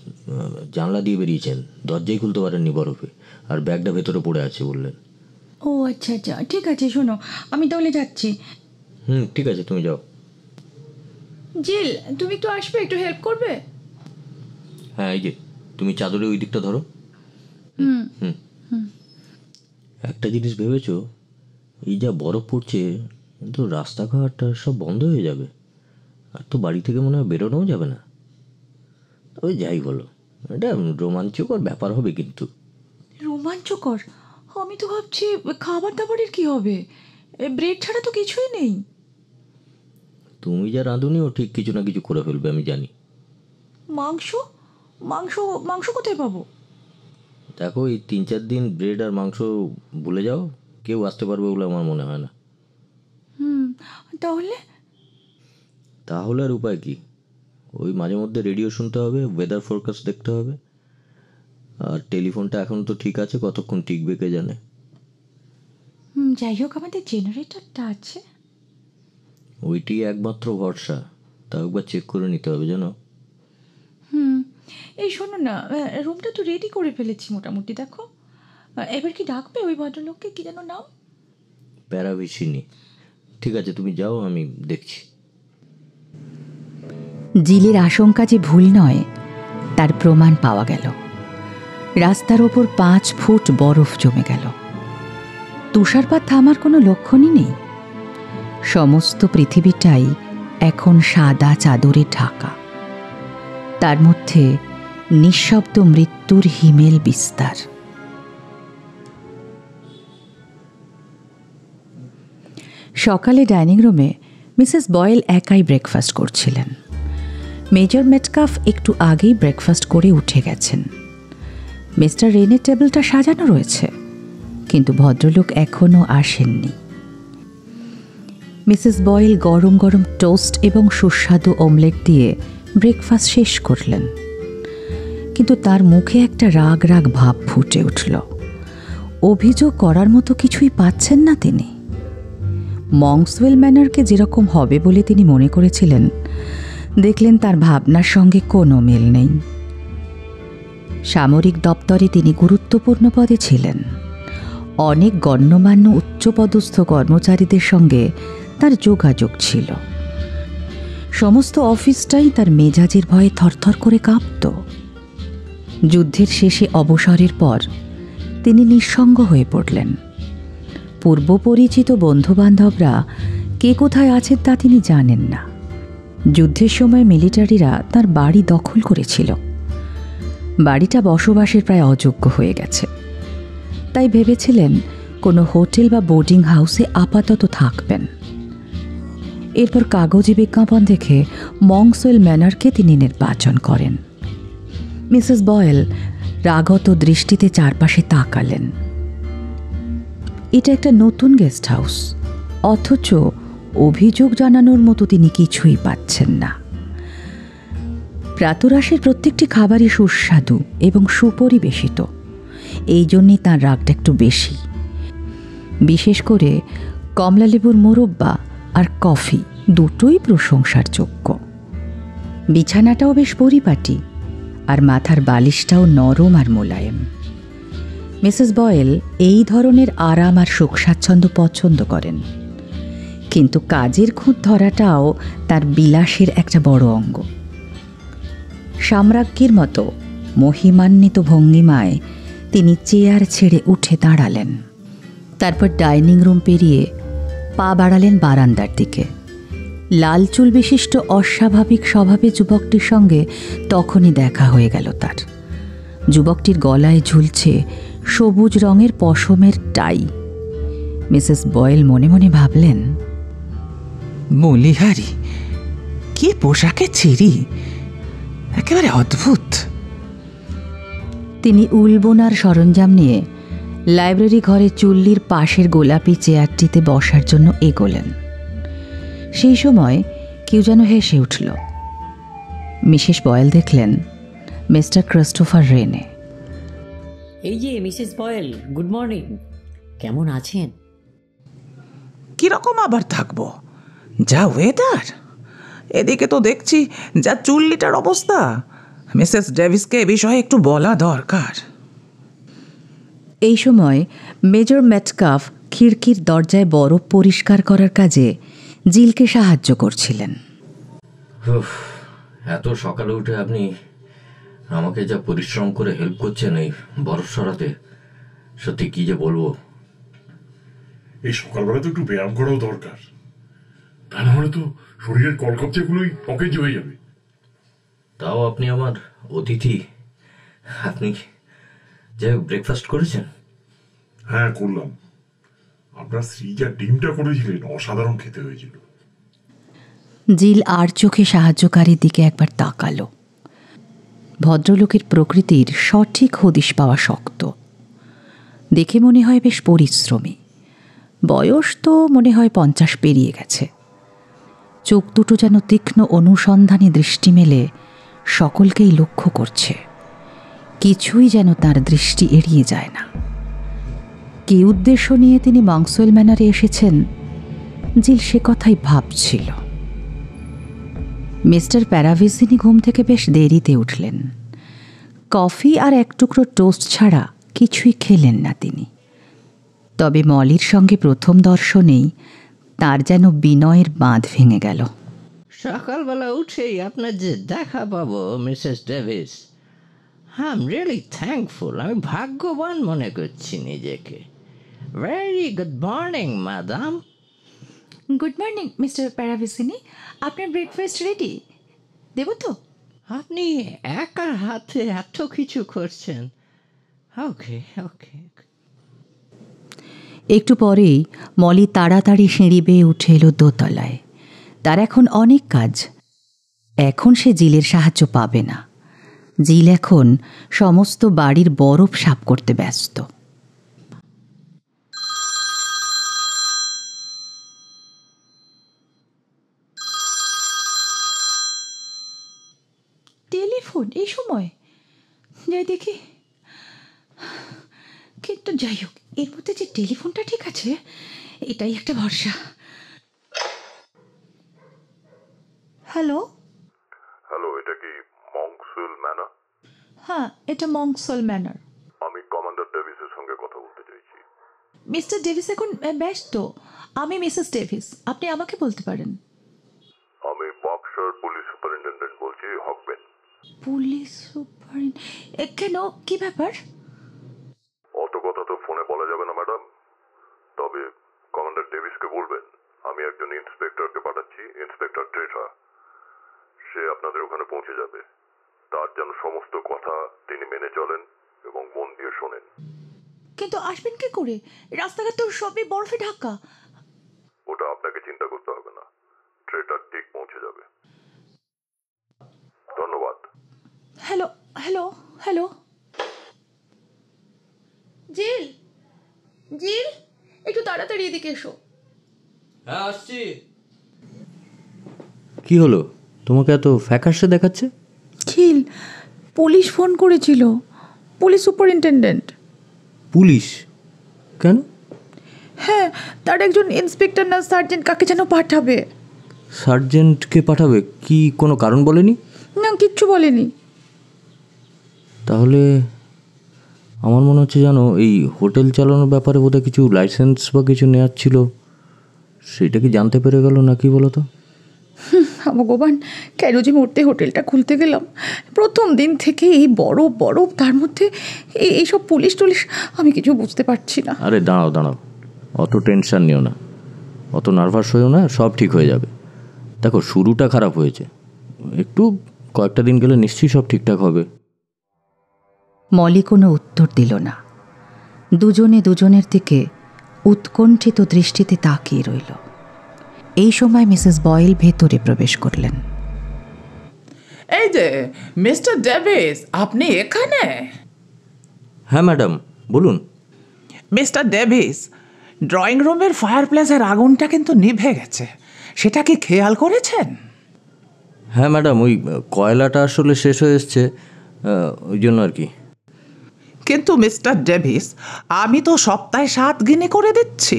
জানলা দিয়ে বেরিয়েছেন, দরজাই খুলতে পারেননি বরফে, আর ব্যাগটা ভেতরে পড়ে আছে বললেন। ও আচ্ছা আচ্ছা, ঠিক আছে। শোনো, আমি তাহলে যাচ্ছি। ঠিক আছে, তুমি যাও। জিল, তুমি একটু আসবে, একটু হেল্প করবে? হ্যাঁ, এই যে তুমি চাদরে ওই দিকটা ধরো। একটা জিনিস ভেবেছো, এই যা বরফ পড়ছে কিন্তু রাস্তাঘাট সব বন্ধ হয়ে যাবে, আর তো বাড়ি থেকে মনে হয় বেরোনোও যাবে না। তবে যাই বলো, এটা রোমাঞ্চকর ব্যাপার হবে কিন্তু। রোমাঞ্চকর? আমি তো ভাবছি খাবার দাবারের কি হবে, ব্রেড ছাড়া তো কিছুই নেই। তুমি যা রাঁধুনিও ঠিক কিছু না কিছু করে ফেলবে, আমি জানি। মাংস মাংস মাংস কোথায় পাবো? দেখো, এই 3-4 দিন ব্রেড আর মাংস ভুলে যাও, কেউ আসতে পারবে বলে আমার মনে হয় না। তাহলে তাহলে আর উপায় কি, ওই মাঝে মধ্যে রেডিও শুনতে হবে, ওয়েদার ফোরকাস্ট দেখতে হবে, আর টেলিফোনটা এখন তো ঠিক আছে, কতক্ষণ টিকবে কে জানে। যাই হোক, আমাদের জেনারেটরটা আছে। ওইটি একমাত্র ভরসা, তাও একবার চেক করে নিতে হবে জানো। এই শোনো না, রুমটা তো রেডি করে ফেলেছি মোটামুটি, দেখো। এবার কি ডাকবে ওই ভদ্রলোককে, কি যেন নাম? প্যারাভিসিনি। ঠিক আছে, তুমি যাও, আমি দেখছি। জিলের আশঙ্কা যে ভুল নয় তার প্রমাণ পাওয়া গেল। রাস্তার ওপর 5 ফুট বরফ জমে গেল। তুষারপাত থামার কোনো লক্ষণই নেই। সমস্ত পৃথিবীটাই এখন সাদা চাদরে ঢাকা, তার মধ্যে নিঃশব্দ মৃত্যুর হিমেল বিস্তার। সকালে ডাইনিং রুমে মিসেস বয়েল একাই ব্রেকফাস্ট করছিলেন। মেজর মেটকাফ একটু আগেই ব্রেকফাস্ট করে উঠে গেছেন। মিস্টার রেনের টেবিলটা সাজানো রয়েছে, কিন্তু ভদ্রলোক এখনও আসেননি। মিসেস বয়েল গরম গরম টোস্ট এবং সুস্বাদু অমলেট দিয়ে ব্রেকফাস্ট শেষ করলেন, কিন্তু তার মুখে একটা রাগ রাগ ভাব ফুটে উঠল। অভিযোগ করার মতো কিছুই পাচ্ছেন না তিনি। মংসওয়েল ম্যানরকে যেরকম হবে বলে তিনি মনে করেছিলেন, দেখলেন তার ভাবনার সঙ্গে কোনো মিল নেই। সামরিক দপ্তরে তিনি গুরুত্বপূর্ণ পদে ছিলেন। অনেক গণ্যমান্য উচ্চপদস্থ কর্মচারীদের সঙ্গে তার যোগাযোগ ছিল। সমস্ত অফিসটাই তার মেজাজের ভয়ে থরথর করে কাঁপত। যুদ্ধের শেষে অবসরের পর তিনি নিঃসঙ্গ হয়ে পড়লেন। পূর্ব পরিচিত বন্ধুবান্ধবরা কে কোথায় আছেন তা তিনি জানেন না। যুদ্ধের সময় মিলিটারিরা তার বাড়ি দখল করেছিল। বাড়িটা বসবাসের প্রায় অযোগ্য হয়ে গেছে, তাই ভেবেছিলেন কোনো হোটেল বা বোর্ডিং হাউসে আপাতত থাকবেন। এরপর কাগজে বিজ্ঞাপন দেখে মংসওয়েল ম্যানরকে তিনি নির্বাচন করেন। মিসেস বয়েল রাগত দৃষ্টিতে চারপাশে তাকালেন। এটা একটা নতুন গেস্ট হাউস, অথচ অভিযোগ জানানোর মতো তিনি কিছুই পাচ্ছেন না। প্রাতরাশের প্রত্যেকটি খাবারই সুস্বাদু এবং সুপরিবেশিত, এই জন্যে তাঁর রাগটা একটু বেশি। বিশেষ করে কমলালেবুর মোরব্বা আর কফি দুটোই প্রশংসার যোগ্য। বিছানাটাও বেশ পরিপাটি, আর মাথার বালিশটাও নরম আর মোলায়েম। মিসেস বয়েল এই ধরনের আরাম আর সুখ স্বাচ্ছন্দ্য পছন্দ করেন, কিন্তু কাজের খুঁত ধরাটাও তার বিলাসের একটা বড় অঙ্গ। সাম্রাজ্ঞীর মতো মহিমান্বিত ভঙ্গিমায় তিনি চেয়ার ছেড়ে উঠে দাঁড়ালেন। তারপর ডাইনিং রুম পেরিয়ে পা বাড়ালেন বারান্দার দিকে। লাল চুল বিশিষ্ট অস্বাভাবিক স্বভাবের যুবকটির সঙ্গে তখনই দেখা হয়ে গেল তার। যুবকটির গলায় ঝুলছে সবুজ রঙের পশমের টাই। মিসেস বয়েল মনে মনে ভাবলেন, বলিহারি, কি পোশাকে ছিরি, একেবারে অদ্ভুত। তিনি উল বোনার সরঞ্জাম নিয়ে লাইব্রেরি ঘরে চুল্লির পাশের গোলাপি চেয়ারটিতে বসার জন্য এগোলেন। সেই সময় কেউ যেন হেসে উঠল। মিসেস বয়েল দেখলেন মিস্টার ক্রিস্টোফার রেনে। এই যে মিসেস বয়েল, গুড মর্নিং। কেমন আছেন? কিরকম আবার থাকবো, যা ওয়েদার। এদিকে তো দেখছি যা চুল্লিটার অবস্থা। মিসেস ডেভিসকে এ বিষয়ে একটু বলা দরকার। এই সময় মেজর মেটকাফ খিড়কির দরজায় বরফ পরিষ্কার করার কাজে জিলকে সাহায্য করছিলেন। এত সকালে উঠে আপনি আমাকে যা পরিশ্রম করে হেল্প করছেন এই বরফ সরাতে, সত্যি কি যে বলবো। এই সকালবেলা তো একটু ব্যায়াম করাও দরকার, তা না হলে তো শরীরের কলকবজাগুলোই অকেজ হয়ে যাবে। তাও আপনি আমার অতিথি, আপনি যাই হোক ব্রেকফাস্ট করেছেন? হ্যাঁ করলাম। আপনার স্ত্রী যা ডিমটা করেছিলেন অসাধারণ খেতে হয়েছিল। জিল আর চোখে সাহায্যকারীর দিকে একবার তাকালো। ভদ্রলোকের প্রকৃতির সঠিক হদিশ পাওয়া শক্ত। দেখে মনে হয় বেশ পরিশ্রমী। বয়স তো মনে হয় 50 পেরিয়ে গেছে। চোখ দুটো যেন তীক্ষ্ণ অনুসন্ধানী দৃষ্টি মেলে সকলকেই লক্ষ্য করছে। কিছুই যেন তার দৃষ্টি এড়িয়ে যায় না। কী উদ্দেশ্য নিয়ে তিনি মঙ্কসওয়েল ম্যানারে এসেছেন, জিল সে কথাই ভাবছিল। মিস্টার প্যারাভিসিনি ঘুম থেকে বেশ দেরিতে উঠলেন। কফি আর এক টুকরো টোস্ট ছাড়া কিছুই খেলেন না তিনি। তবে মলির সঙ্গে প্রথম দর্শনেই তার যেন বিনয়ের বাঁধ ভেঙে গেল। সকালবেলা উঠেই আপনার যে দেখা পাবো Mrs Davis, I am really thankful. আমি ভাগ্যবান মনে করছি নিজেকে। Very good morning madam. Good morning Mister Paravicini, আপনার ব্রেকফাস্ট রেডি? দেব তো? আপনি একা হাতে এত কিছু করছেন। ওকে ওকে। একটু পরেই মলি তাড়াতাড়ি সিঁড়ি বেয়ে উঠে এলো দোতলায়। তার এখন অনেক কাজ। এখন সে জিলের সাহায্য পাবে না। জিল এখন সমস্ত বাড়ির বরফ সাফ করতে ব্যস্ত। টেলিফোন এই সময়? যাই দেখি। কিন্তু যাই হোক, এর মধ্যে যে টেলিফোনটা ঠিক আছে, এটাই একটা ভরসা। হ্যালো হ্যালো, এটা কি মঙ্কসওয়েল ম্যানার? হ্যাঁ, এটা মঙ্কসওয়েল ম্যানার। আমি কমান্ডার ডেভিসের সঙ্গে কথা বলতে চাইছি। মিস্টার ডেভিস এখন ব্যস্ত। আমি মিসেস ডেভিস, আপনি আমাকে বলতে পারেন। আমি বক্সার পুলিশ সুপারিনটেন্ডেন্ট বলছি, হকবেন। পুলিশ সুপারিন? কেন, কি ব্যাপার? অত কথা তো ফোনে বলা যাবে না ম্যাডাম, তবে কমান্ডার ডেভিসকে বলবেন আমি একজন ইন্সপেক্টরকে পাঠাচ্ছি, ইন্সপেক্টর ট্রেটা। সে আপনাদের ওখানে পৌঁছে যাবে। তার যেন সমস্ত কথা তিনি মেনে চলেন এবং মন দিয়ে শোনেন। কিন্তু আসবেন কি করে? রাস্তাঘাট তো সবই বরফে ঢাকা। ওটা আপনাকে চিন্তা করতে হবে না, ট্রেটার ঠিক পৌঁছে যাবে। ধন্যবাদ। Hello hello hello. Jill, Jill, একটু তাড়াতাড়ি এদিকে এসো। হ্যাঁ আসছি। কি হলো, তোমাকে এত ফ্যাকাশে দেখাচ্ছে? জিল, পুলিশ ফোন করেছিল, পুলিশ সুপারিনটেন্ডেন্ট। পুলিশ? কেন? হ্যাঁ, তার একজন ইন্সপেক্টর না সার্জেন্ট কাকে যেন পাঠাবে। সার্জেন্টকে পাঠাবে? কি কোনো কারণ বলেনি? না, কিচ্ছু বলেনি। তাহলে আমার মনে হচ্ছে জানো, এই হোটেল চালানোর ব্যাপারে বোধহয় কিছু লাইসেন্স বা কিছু নেওয়ার ছিল, সেটা কি জানতে পেরে গেল নাকি বলো তো? ভগবান, কেন যে মরতে হোটেলটা খুলতে গেলাম। প্রথম দিন থেকে এই বরফ বরফ, তার মধ্যে এইসব পুলিশ টুলিশ, আমি কিছু বুঝতে পারছি না। আরে দাঁড়াও দাঁড়াও, অত টেনশন নিও না, অত নার্ভাস হয়েও না, সব ঠিক হয়ে যাবে। দেখো, শুরুটা খারাপ হয়েছে, একটু কয়েকটা দিন গেলে নিশ্চয়ই সব ঠিকঠাক হবে। মলি কোনো উত্তর দিল না। দুজনে দুজনের দিকে উৎকণ্ঠিত দৃষ্টিতে তাকিয়ে রইল। এই সময় মিসেস বয়েল ভেতরে প্রবেশ করলেন। এই যে মিস্টার ডেভিস, আপনি এখানে? হ্যাঁ ম্যাডাম, বলুন। মিস্টার ডেভিস, ড্রয়িং রুমের ফায়ার প্লেসের আগুনটা কিন্তু নিভে গেছে, সেটা কি খেয়াল করেছেন? হ্যাঁ ম্যাডাম, ওই কয়লাটা আসলে শেষ হয়ে এসছে, ওই জন্য আর কি। কিন্তু মিস্টার ডেভিস, আমি তো সপ্তাহে 7 গিনি করে দিচ্ছি,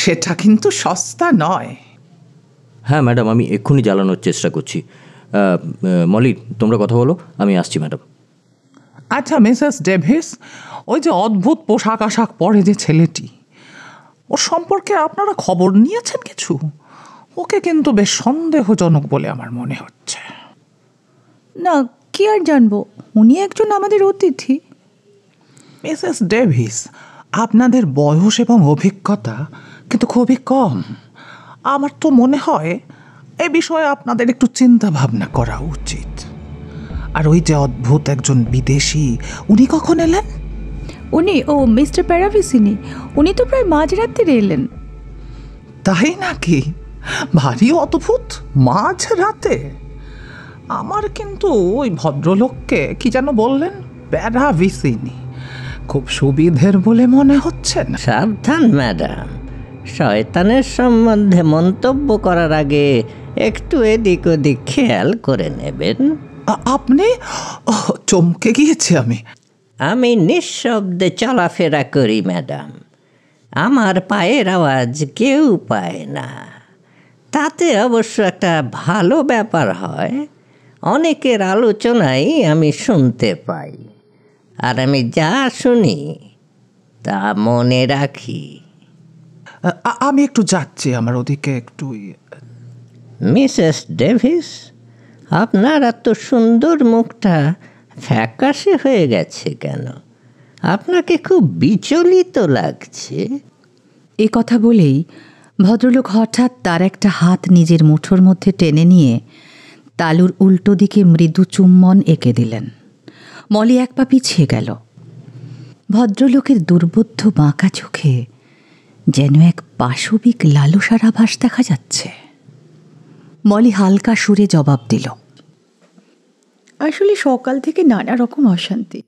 সেটা কিন্তু সস্তা নয়। হ্যাঁ ম্যাডাম, আমি এক্ষুনি জ্বালানোর চেষ্টা করছি। মলি, তোমরা কথা বলো, আমি আসছি ম্যাডাম। আচ্ছা মিসেস ডেভিস, ওই যে অদ্ভুত পোশাক আশাক পরে যে ছেলেটি, ওর সম্পর্কে আপনারা খবর নিয়েছেন কিছু? ওকে কিন্তু বেশ সন্দেহজনক বলে আমার মনে হচ্ছে। না, কি আর জানবো, উনি একজন আমাদের অতিথি। মিসেস ডেভিস, আপনাদের বয়স এবং অভিজ্ঞতা কিন্তু খুবই কম। আমার তো মনে হয় এ বিষয়ে আপনাদের একটু চিন্তা ভাবনা করা উচিত। আর ওই যে অদ্ভুত একজন বিদেশি, উনি কখন এলেন? মিস্টার প্যারাভিসিনি, উনি তো প্রায় মাঝরাত্রে এলেন। তাই নাকি? ভারী অদ্ভুত, মাঝ রাতে। আমার কিন্তু ওই ভদ্রলোককে কি যেন বললেন, প্যারাভিসিনি, খুব সুবিধের বলে মনে হচ্ছে না। সাবধান ম্যাডাম, শয়তানের সম্বন্ধে মন্তব্য করার আগে একটু এদিক ওদিক খেয়াল করে নেবেন। আপনি? চমকে গিয়েছি আমি। আমি নিঃশব্দে চলাফেরা করি ম্যাডাম, আমার পায়ের আওয়াজ কেউ পায় না। তাতে অবশ্য একটা ভালো ব্যাপার হয়, অনেকের আলোচনাই আমি শুনতে পাই, আর আমি যা শুনি তা মনে রাখি। আমি একটু যাচ্ছি, আমার ওদিকে একটু। মিসেস ডেভিস, আপনার এত সুন্দর মুখটা ফ্যাকাশে হয়ে গেছে কেন? আপনাকে খুব বিচলিত লাগছে। এ কথা বলেই ভদ্রলোক হঠাৎ তার একটা হাত নিজের মুঠোর মধ্যে টেনে নিয়ে তালুর উল্টো দিকে মৃদু চুম্বন এঁকে দিলেন। মলি এক পা পিছিয়ে গেল। ভদ্রলোকের দুর্বোধ্য বাঁকা চোখে যেন এক পাশবিক লালসার আভাস দেখা যাচ্ছে। মলি হালকা সুরে জবাব দিল, আসলে সকাল থেকে নানা রকম অশান্তি,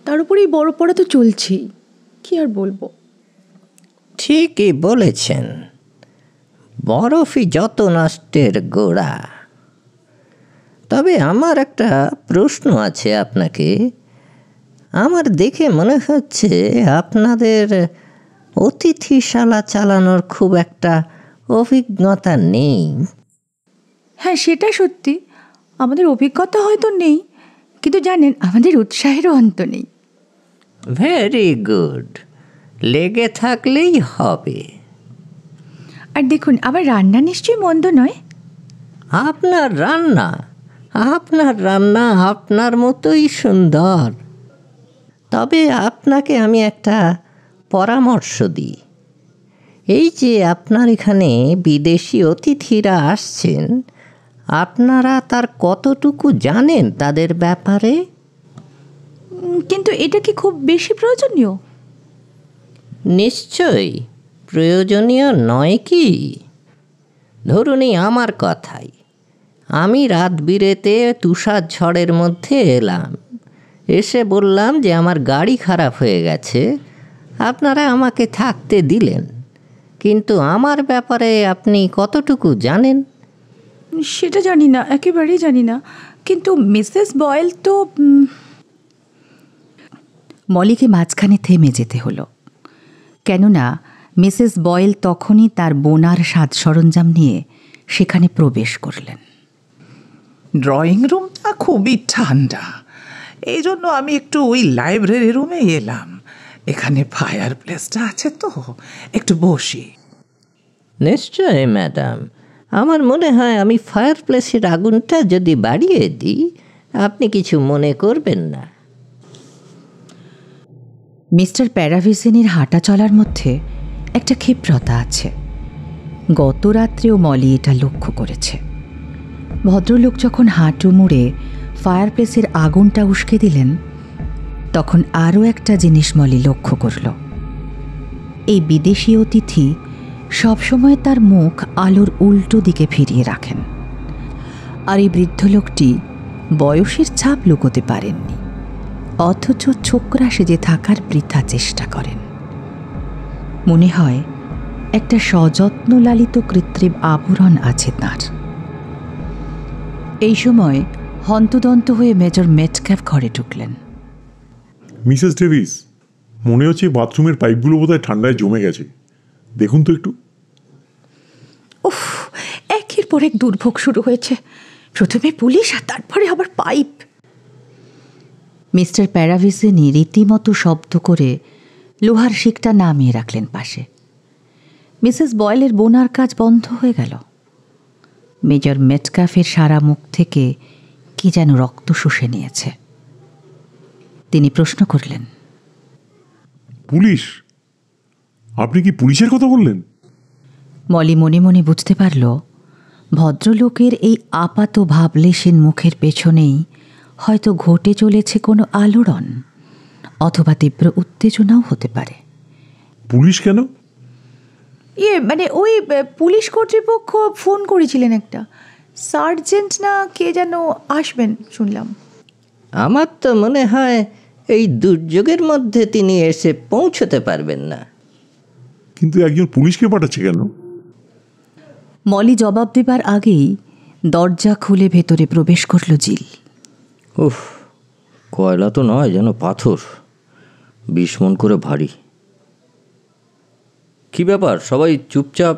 তার উপরে এই বড় পড়া তো চলছেই, কি আর বলবো। ঠিকই বলেছেন, বরফই যত নষ্টের গোড়া। তবে আমার একটা প্রশ্ন আছে আপনাকে। আমার দেখে মনে হচ্ছে আপনাদের অতিথিশালা চালানোর খুব একটা অভিজ্ঞতা নেই। হ্যাঁ, সেটা সত্যি, আমাদের অভিজ্ঞতা হয়তো নেই, কিন্তু জানেন আমাদের উৎসাহেরও অন্ত নেই। ভেরি গুড, লেগে থাকলেই হবে। আর দেখুন, আবার রান্না নিশ্চয়ই মন্দ নয়। আপনার রান্না আপনার মতোই সুন্দর। তবে আপনাকে আমি একটা পরামর্শ দিই। এই যে আপনার এখানে বিদেশি অতিথিরা আসছেন, আপনারা তার কতটুকু জানেন তাদের ব্যাপারে? কিন্তু এটা কি খুব বেশি প্রয়োজনীয়? নিশ্চয়ই প্রয়োজনীয় নয় কি? ধরুন এই আমার কথাই, আমি রাত বিরেতে তুষার ঝড়ের মধ্যে এলাম, এসে বললাম যে আমার গাড়ি খারাপ হয়ে গেছে, আপনারা আমাকে থাকতে দিলেন, কিন্তু আমার ব্যাপারে আপনি কতটুকু জানেন? সেটা জানি না, একেবারেই জানি না। কিন্তু মিসেস বয়েল তো। মলিকে মাঝখানে থেমে যেতে হলো, কেননা মিসেস বয়েল তখনই তার বোনার সাজ সরঞ্জাম নিয়ে সেখানে প্রবেশ করলেন। ড্রয়িং রুমটা খুবই ঠান্ডা, এই জন্য আমি একটু ওই লাইব্রেরি রুমে এলাম। এখানে ফায়ার প্লেসটা আছে তো, একটু বসি। নিশ্চয় ম্যাডাম, আমার মনে হয় আমি ফায়ার প্লেসের আগুনটা যদি বাড়িয়ে দিই আপনি কিছু মনে করবেন না। মিস্টার প্যারাভিসিনির হাঁটা চলার মধ্যে একটা ক্ষিপ্রতা আছে। গত রাত্রেও মলি এটা লক্ষ্য করেছে। ভদ্রলোক যখন হাঁটু মুড়ে ফায়ার প্লেসের আগুনটা উস্কে দিলেন, তখন আরও একটা জিনিস মলি লক্ষ্য করল। এই বিদেশি অতিথি সবসময় তার মুখ আলোর উল্টো দিকে ফিরিয়ে রাখেন, আর এই বৃদ্ধ লোকটি বয়সের ছাপ লুকোতে পারেননি, অথচ ছোকরা সেজে থাকার বৃথা চেষ্টা করেন। মনে হয় একটা সযত্ন লালিত কৃত্রিম আবরণ আছে তাঁর। এই সময় হন্তদন্ত হয়ে মেজর মেটক্যাফ ঘরে ঢুকলেন। মিসেস ডেভিস, মনে হচ্ছে বাথরুমের পাইপগুলো বোধহয় ঠান্ডায় জমে গেছে, দেখুন তো একটু। উফ, একের পর এক দুর্ভোগ শুরু হয়েছে। প্রথমে পুলিশ আর তারপরে আবার পাইপ। মিস্টার প্যারাভিসিনি রীতিমতো শব্দ করে লোহার শিকটা নামিয়ে রাখলেন পাশে। মিসেস বয়েলের বোনার কাজ বন্ধ হয়ে গেল। মেজর মেটক্যাফের সারা মুখ থেকে কি যেন রক্ত শুষে নিয়েছে। তিনি প্রশ্ন করলেন, পুলিশ? আপনি কি পুলিশের কথা বললেন? মলি মনে মনে বুঝতে পারল ভদ্রলোকের এই আপাত ভাবলেশীন মুখের পেছনেই হয়তো ঘটে চলেছে কোনো আলোড়ন, অথবা তীব্র উত্তেজনাও হতে পারে। পুলিশ কেন? মানে ওই পুলিশ কর্তৃপক্ষ ফোন করেছিলেন, একটা সার্জেন্ট না কে যেন আসবেন শুনলাম। আমার তো মনে হয় এই দুর্যোগের মধ্যে তিনি এসে পৌঁছতে পারবেন না। কিন্তু একজন পুলিশকে পাঠাচ্ছে কেন? মলি জবাব দেবার আগেই দরজা খুলে ভেতরে প্রবেশ করল জিল। উফ, কয়লা তো নয়, যেন পাথর, 20 মণ করে ভারী। কি ব্যাপার, সবাই চুপচাপ?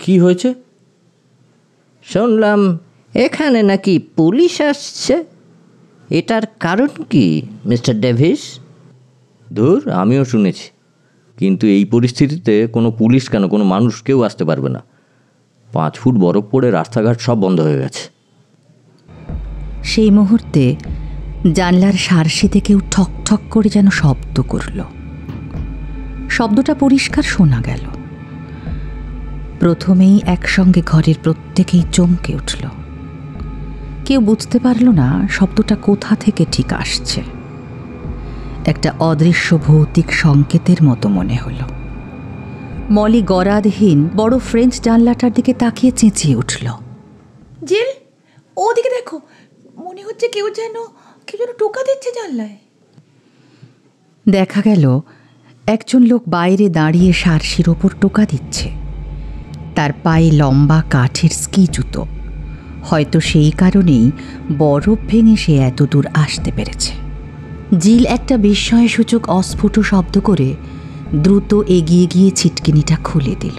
কি হয়েছে? শুনলাম এখানে নাকি পুলিশ আসছে। এটার কারণ কি মিস্টার ডেভিস? ধুর, আমিও শুনেছি, কিন্তু এই পরিস্থিতিতে কোনো পুলিশ কেন, কোনো মানুষ কেউ আসতে পারবে না। 5 ফুট বরফ পড়ে রাস্তাঘাট সব বন্ধ হয়ে গেছে। সেই মুহূর্তে জানলার সারসিতে কেউ ঠক ঠক করে যেন শব্দ করল। শব্দটা পরিষ্কার শোনা গেল। প্রথমেই একসঙ্গে ঘরের প্রত্যেকেই চমকে উঠল। কেউ বুঝতে পারল না শব্দটা কোথা থেকে ঠিক আসছে। একটা অদৃশ্য ভৌতিক সংকেতের মতো মনে হলো। মলি গরাদহীন বড় ফ্রেঞ্চ জানলাটার দিকে তাকিয়ে চেঁচিয়ে উঠল, জিল, ওদিকে দেখো, মনে হচ্ছে কেউ যেন টোকা দিচ্ছে জানলায়। দেখা গেল একজন লোক বাইরে দাঁড়িয়ে সারসির ওপর টোকা দিচ্ছে। তার পায়ে লম্বা কাঠের স্কি জুতো, হয়তো সেই কারণেই বরফ ভেঙে সে এত দূর আসতে পেরেছে। জিল একটা বিস্ময়সূচক অস্ফুট শব্দ করে দ্রুত এগিয়ে গিয়ে ছিটকিনিটা খুলে দিল।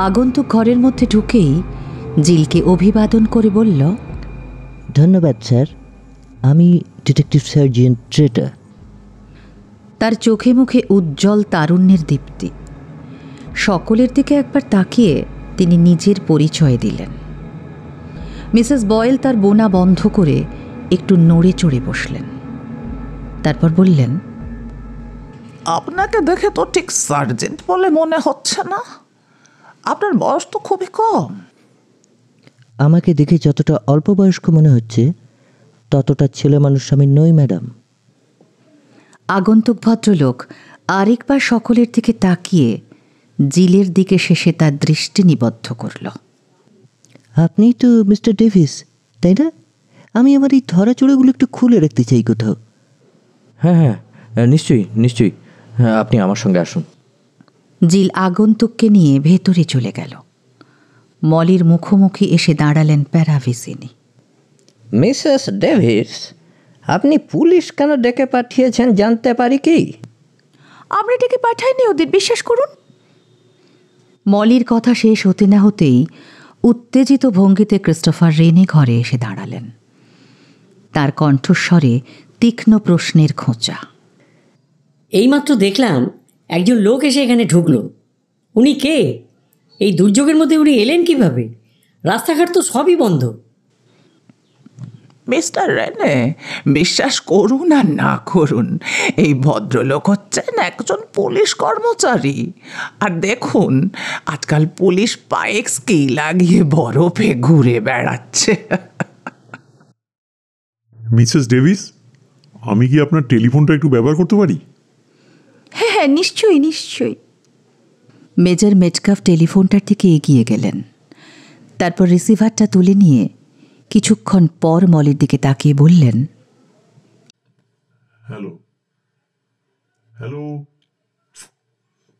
আগন্তুক ঘরের মধ্যে ঢুকেই জিলকে অভিবাদন করে বলল, ধন্যবাদ স্যার, আমি ডিটেকটিভ সার্জেন্ট ট্রেটার। তার চোখে মুখে উজ্জ্বল তারুণ্যের দীপ্তি। সকলের দিকে একবার তাকিয়ে তিনি নিজের পরিচয় দিলেন। মিসেস বয়েল তার বোনা বন্ধ করে একটু নড়ে চড়ে বসলেন। তারপর বললেন, আপনাকে দেখে তো ঠিক সার্জেন্ট বলে মনে হচ্ছে না। আপনার বয়স তো খুবই কম। আমাকে দেখে যতটা অল্প বয়স্ক মনে হচ্ছে ততটা ছেলে মানুষ আমি নই ম্যাডাম। আগন্তুক ভদ্রলোক আরেকবার সকলের দিকে তাকিয়ে জিলের দিকে শেষে তার দৃষ্টি নিবদ্ধ করল। আপনি তো মিস্টার ডেভিস, তাই না? আমি আমার এই ধরা চোড়াগুলো একটু খুলে রাখতে চাই কোথাও। হ্যাঁ হ্যাঁ, নিশ্চয়ই নিশ্চয়ই, হ্যাঁ, আপনি আমার সঙ্গে আসুন। জিল আগন্তুককে নিয়ে ভেতরে চলে গেল। মলির মুখোমুখি এসে দাঁড়ালেন প্যারাভিসিনি। মিসেস ডেভিস, আপনি পুলিশ কেন ডেকে পাঠিয়েছেন জানতে পারি কি? আমরা ডেকে পাঠাইনি ওদের, বিশ্বাস করুন। মলির কথা শেষ হতে না হতেই উত্তেজিত ভঙ্গিতে ক্রিস্টোফার রেনে ঘরে এসে দাঁড়ালেন। তার কণ্ঠস্বরে তীক্ষ্ণ প্রশ্নের খোঁচা। এইমাত্র দেখলাম একজন লোক এসে এখানে ঢুকলো। উনি কে? এই দুর্যোগের মধ্যে উনি এলেন কিভাবে? রাস্তাঘাট তো সবই বন্ধ। মিস্টার রেনে, বিশ্বাস করুন আর না করুন, এই ভদ্রলোক হচ্ছেন একজন পুলিশ কর্মচারী। আর দেখুন, আজকাল পুলিশ পায়ে স্কি লাগিয়ে বরফে ঘুরে বেড়াচ্ছে। মিসেস ডেভিস, আমি কি আপনার টেলিফোনটা একটু ব্যবহার করতে পারি? হ্যাঁ হ্যাঁ, নিশ্চয়ই নিশ্চয়ই। মেজর মেটকাফ টেলিফোনটার দিকে এগিয়ে গেলেন। তারপর রিসিভারটা তুলে নিয়ে কিছুক্ষণ পর মলির দিকে তাকিয়ে বললেন, হ্যালো হ্যালো,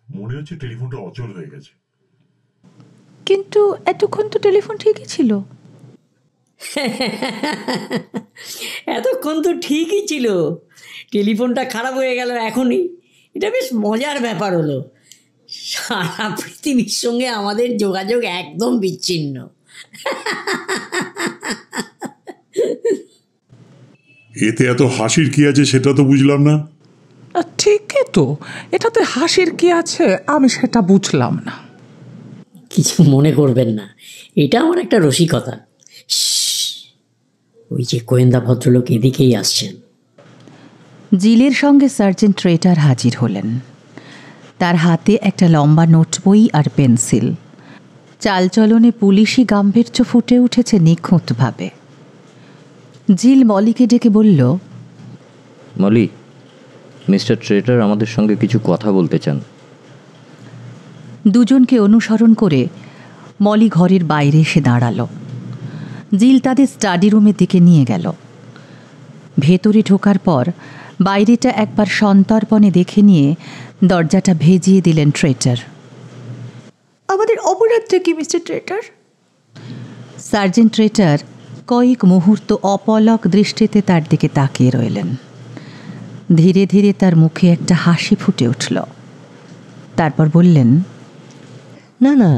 মনে হচ্ছে টেলিফোনটা অচল হয়ে গেছে। কিন্তু এতক্ষণ তো টেলিফোন ঠিকই ছিল। এতক্ষণ তো ঠিকই ছিল, টেলিফোনটা খারাপ হয়ে গেল এখনই। এটা বেশ মজার ব্যাপার হলো। সারা পৃথিবীর সঙ্গে আমাদের যোগাযোগ একদম বিচ্ছিন্ন। এতে এত হাসির কি আছে সেটা তো বুঝলাম না। ঠিকই তো, এটাতে হাসির কি আছে আমি সেটা বুঝলাম না। কিছু মনে করবেন না, এটা আমার একটা রসিকতা। ওই যে গোয়েন্দা ভদ্রলোক এদিকেই আসছেন। জিলের সঙ্গে সার্জেন্ট ট্রেটার হাজির হলেন। তার হাতে একটা লম্বা নোটবই আর পেন্সিল। চালচলনে পুলিশি গাম্ভীর্য ফুটে উঠেছে নিখুঁতভাবে। জিল মলিকে ডেকে বলল, মলি, মিস্টার ট্রেটার আমাদের সঙ্গে কিছু কথা বলতে চান। দুজনকে অনুসরণ করে মলি ঘরের বাইরে এসে দাঁড়ালো। জিল তাদের স্টাডি রুমের দিকে নিয়ে গেল। ভেতরে ঢোকার পর বাইরেটা একবার সন্তর্পণে দেখে নিয়ে দরজাটা ভেজিয়ে দিলেন ট্রেটার। আমাদের অপরাধটা কি মিস্টার ট্রেটার? সার্জেন্ট ট্রেটার কয়েক মুহূর্ত অপলক দৃষ্টিতে তার দিকে তাকিয়ে রইলেন। ধীরে ধীরে তার মুখে একটা হাসি ফুটে উঠল। তারপর বললেন, না না,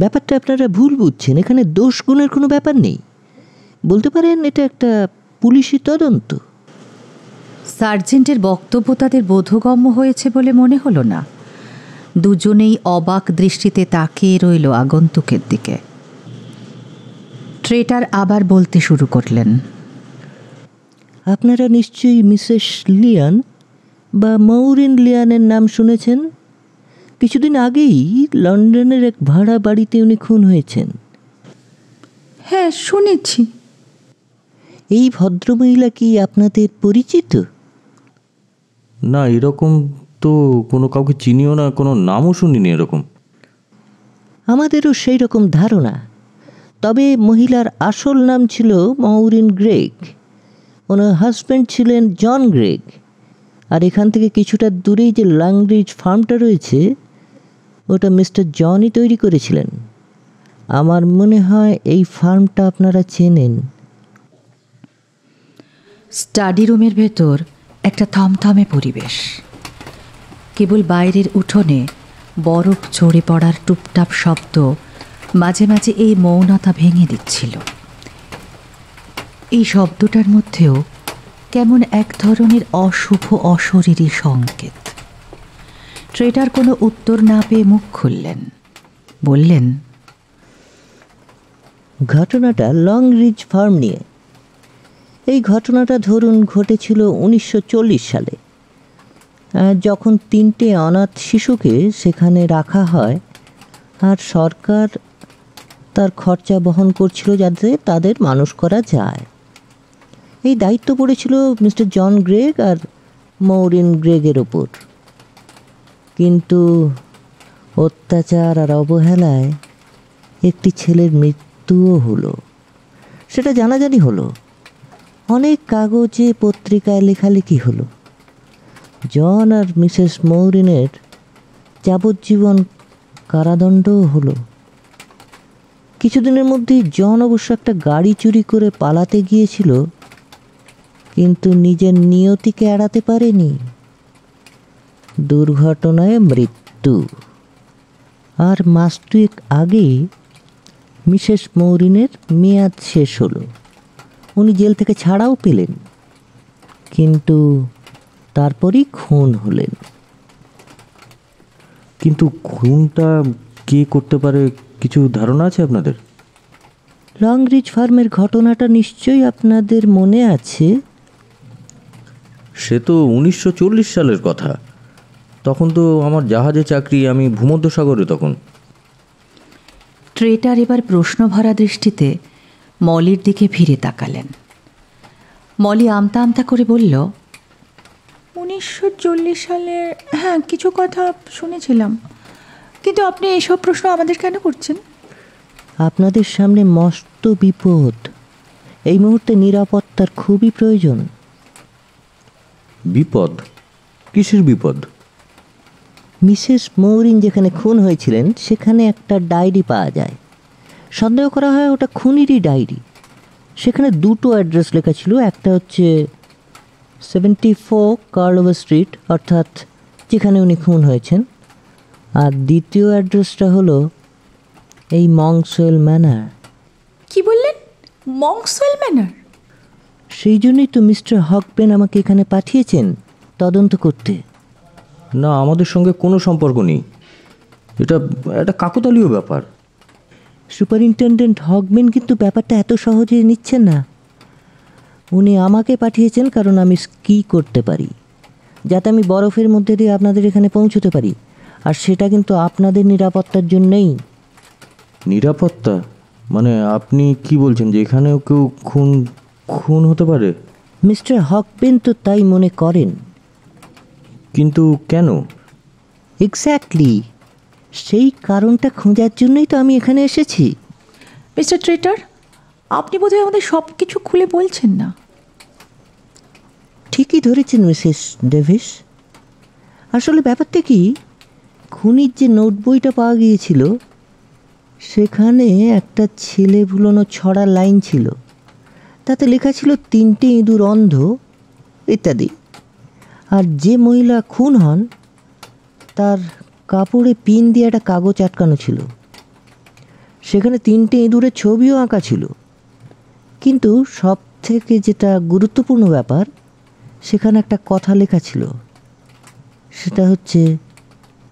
ব্যাপারটা আপনারা ভুল বুঝছেন। এখানে দোষ গুণের কোনো ব্যাপার নেই। বলতে পারেন এটা একটা পুলিশি তদন্ত। সার্জেন্টের বক্তব্য তাদের বোধগম্য হয়েছে বলে মনে হলো না। দুজনেই অবাক দৃষ্টিতে তাকিয়ে রইল আগন্তুকের দিকে। ট্রেটার আবার বলতে শুরু করলেন, আপনারা নিশ্চয়ই মিসেস লিয়ান বা মৌরিন লিয়ানের নাম শুনেছেন। কিছুদিন আগেই লন্ডনের এক ভাড়া বাড়িতে উনি খুন হয়েছেন। হ্যাঁ, শুনেছি। এই ভদ্রমহিলা কি আপনাদের পরিচিত? না, এরকম তো কোনো কাউকে চিনিও না, কোনো নামও শুনিনি এরকম। আমাদেরও সেই রকম ধারণা। তবে মহিলার আসল নাম ছিল মৌরিন গ্রেগ। ওনার হাজব্যান্ড ছিলেন জন গ্রেগ। আর এখান থেকে কিছুটা দূরেই যে লাংরিজ ফার্মটা রয়েছে, ওটা মিস্টার জনই তৈরি করেছিলেন। আমার মনে হয় এই ফার্মটা আপনারা চেনেন। স্টাডি রুমের ভেতর একটা থমথমে পরিবেশ। কেবল বাইরের উঠোনে বরফ ঝরে পড়ার টুপটাপ শব্দ মাঝে মাঝে এই মৌনতা ভেঙে দিচ্ছিল। এই শব্দটার মধ্যেও কেমন এক ধরনের অশুভ অশরীরী সংকেত। ট্রেটার কোনো উত্তর না পেয়ে মুখ খুললেন। বললেন, ঘটনাটা লংরিজ ফার্ম নিয়ে। এই ঘটনাটা ধরুন ঘটেছিল 1940 সালে, যখন 3টে অনাথ শিশুকে সেখানে রাখা হয় আর সরকার তার খরচা বহন করছিল যাতে তাদের মানুষ করা যায়। এই দায়িত্ব পড়েছিল মিস্টার জন গ্রেগ আর মৌরিন গ্রেগের ওপর। কিন্তু অত্যাচার আর অবহেলায় একটি ছেলের মৃত্যুও হলো। সেটা জানাজানি হলো, অনেক কাগজে পত্রিকায় লেখালেখি হলো। জন আর মিসেস মৌরিনের যাবজ্জীবন কারাদণ্ডও হলো। কিছুদিনের মধ্যেই জন অবশ্য একটা গাড়ি চুরি করে পালাতে গিয়েছিল, কিন্তু নিজের নিয়তিকে এড়াতে পারেনি। দুর্ঘটনায় মৃত্যু। আর মাস 2 আগেই মিসেস মৌরিনের মেয়াদ শেষ হলো। উনি জেল থেকে ছাড়াও পেলেন, কিন্তু তারপরই খুন হলেন। কিন্তু খুনটা কে করতে পারে কিছু ধারণা আছে আপনাদের? লংরিজ ফার্মের ঘটনাটা নিশ্চয়ই আপনাদের মনে আছে। সে তো 1940 সালের কথা। তখন তো আমার জাহাজে চাকরি, আমি ভূমধ্যসাগরে তখন। ট্রেটার এবার প্রশ্নভরা দৃষ্টিতে মলির দিকে ফিরে তাকালেন। মলি আমতা আমতা করে বলল, 1940 সালে হ্যাঁ, কিছু কথা শুনেছিলাম। কিন্তু আপনি এসব প্রশ্ন আমাদের কেন করছেন? আপনাদের সামনে মস্ত বিপদ। এই মুহূর্তে নিরাপত্তার খুবই প্রয়োজন। বিপদ? কিসের বিপদ? মিসেস মৌরিন যেখানে খুন হয়েছিলেন সেখানে একটা ডায়েরি পাওয়া যায়। সন্দেহ করা হয় ওটা খুনেরই ডায়েরি। সেখানে 2টো অ্যাড্রেস লেখা ছিল। একটা হচ্ছে 74 কার্লোভার স্ট্রিট, অর্থাৎ যেখানে উনি খুন হয়েছেন। আর দ্বিতীয় অ্যাড্রেসটা হলো এই মংসওয়েল ম্যানার। কি বললেন? মংসওয়েল ম্যানার? সেই জন্যই তো মিস্টার হকবেন আমাকে এখানে পাঠিয়েছেন তদন্ত করতে। না, আমাদের সঙ্গে কোনো সম্পর্ক নেই। এটা একটা কাকতালীয় ব্যাপার। সুপারিনটেনডেন্ট হকবেন কিন্তু ব্যাপারটা এত সহজে নিচ্ছেন না। উনি আমাকে পাঠিয়েছেন কারণ আমি স্কি করতে পারি, যাতে আমি বরফের মধ্যে দিয়ে আপনাদের এখানে পৌঁছতে পারি। আর সেটা কিন্তু আপনাদের নিরাপত্তার জন্যেই। নিরাপত্তা মানে আপনি কি বলছেন যে এখানেও কেউ খুন হতে পারে? মিস্টার হকবেন তো তাই মনে করেন। কিন্তু কেন? এক্স্যাক্টলি, সেই কারণটা খোঁজার জন্যই তো আমি এখানে এসেছি। মিস্টার ট্রেটার, আপনি বোধহয় আমাদের সব কিছু খুলে বলছেন না। ঠিকই ধরেছেন মিসেস ডেভিস। আসলে ব্যাপারটা কি, খুনির যে নোট বইটা পাওয়া গিয়েছিল সেখানে একটা ছেলে ভুলোনো ছড়া লাইন ছিল। তাতে লেখা ছিল 3টে ইঁদুর অন্ধ ইত্যাদি। আর যে মহিলা খুন হন তার কাপড়ে পিন দিয়ে একটা কাগজ আটকানো ছিল, সেখানে 3টে ইঁদুরের ছবিও আঁকা ছিল। কিন্তু সব থেকে যেটা গুরুত্বপূর্ণ ব্যাপার, সেখানে একটা কথা লেখা ছিল, সেটা হচ্ছে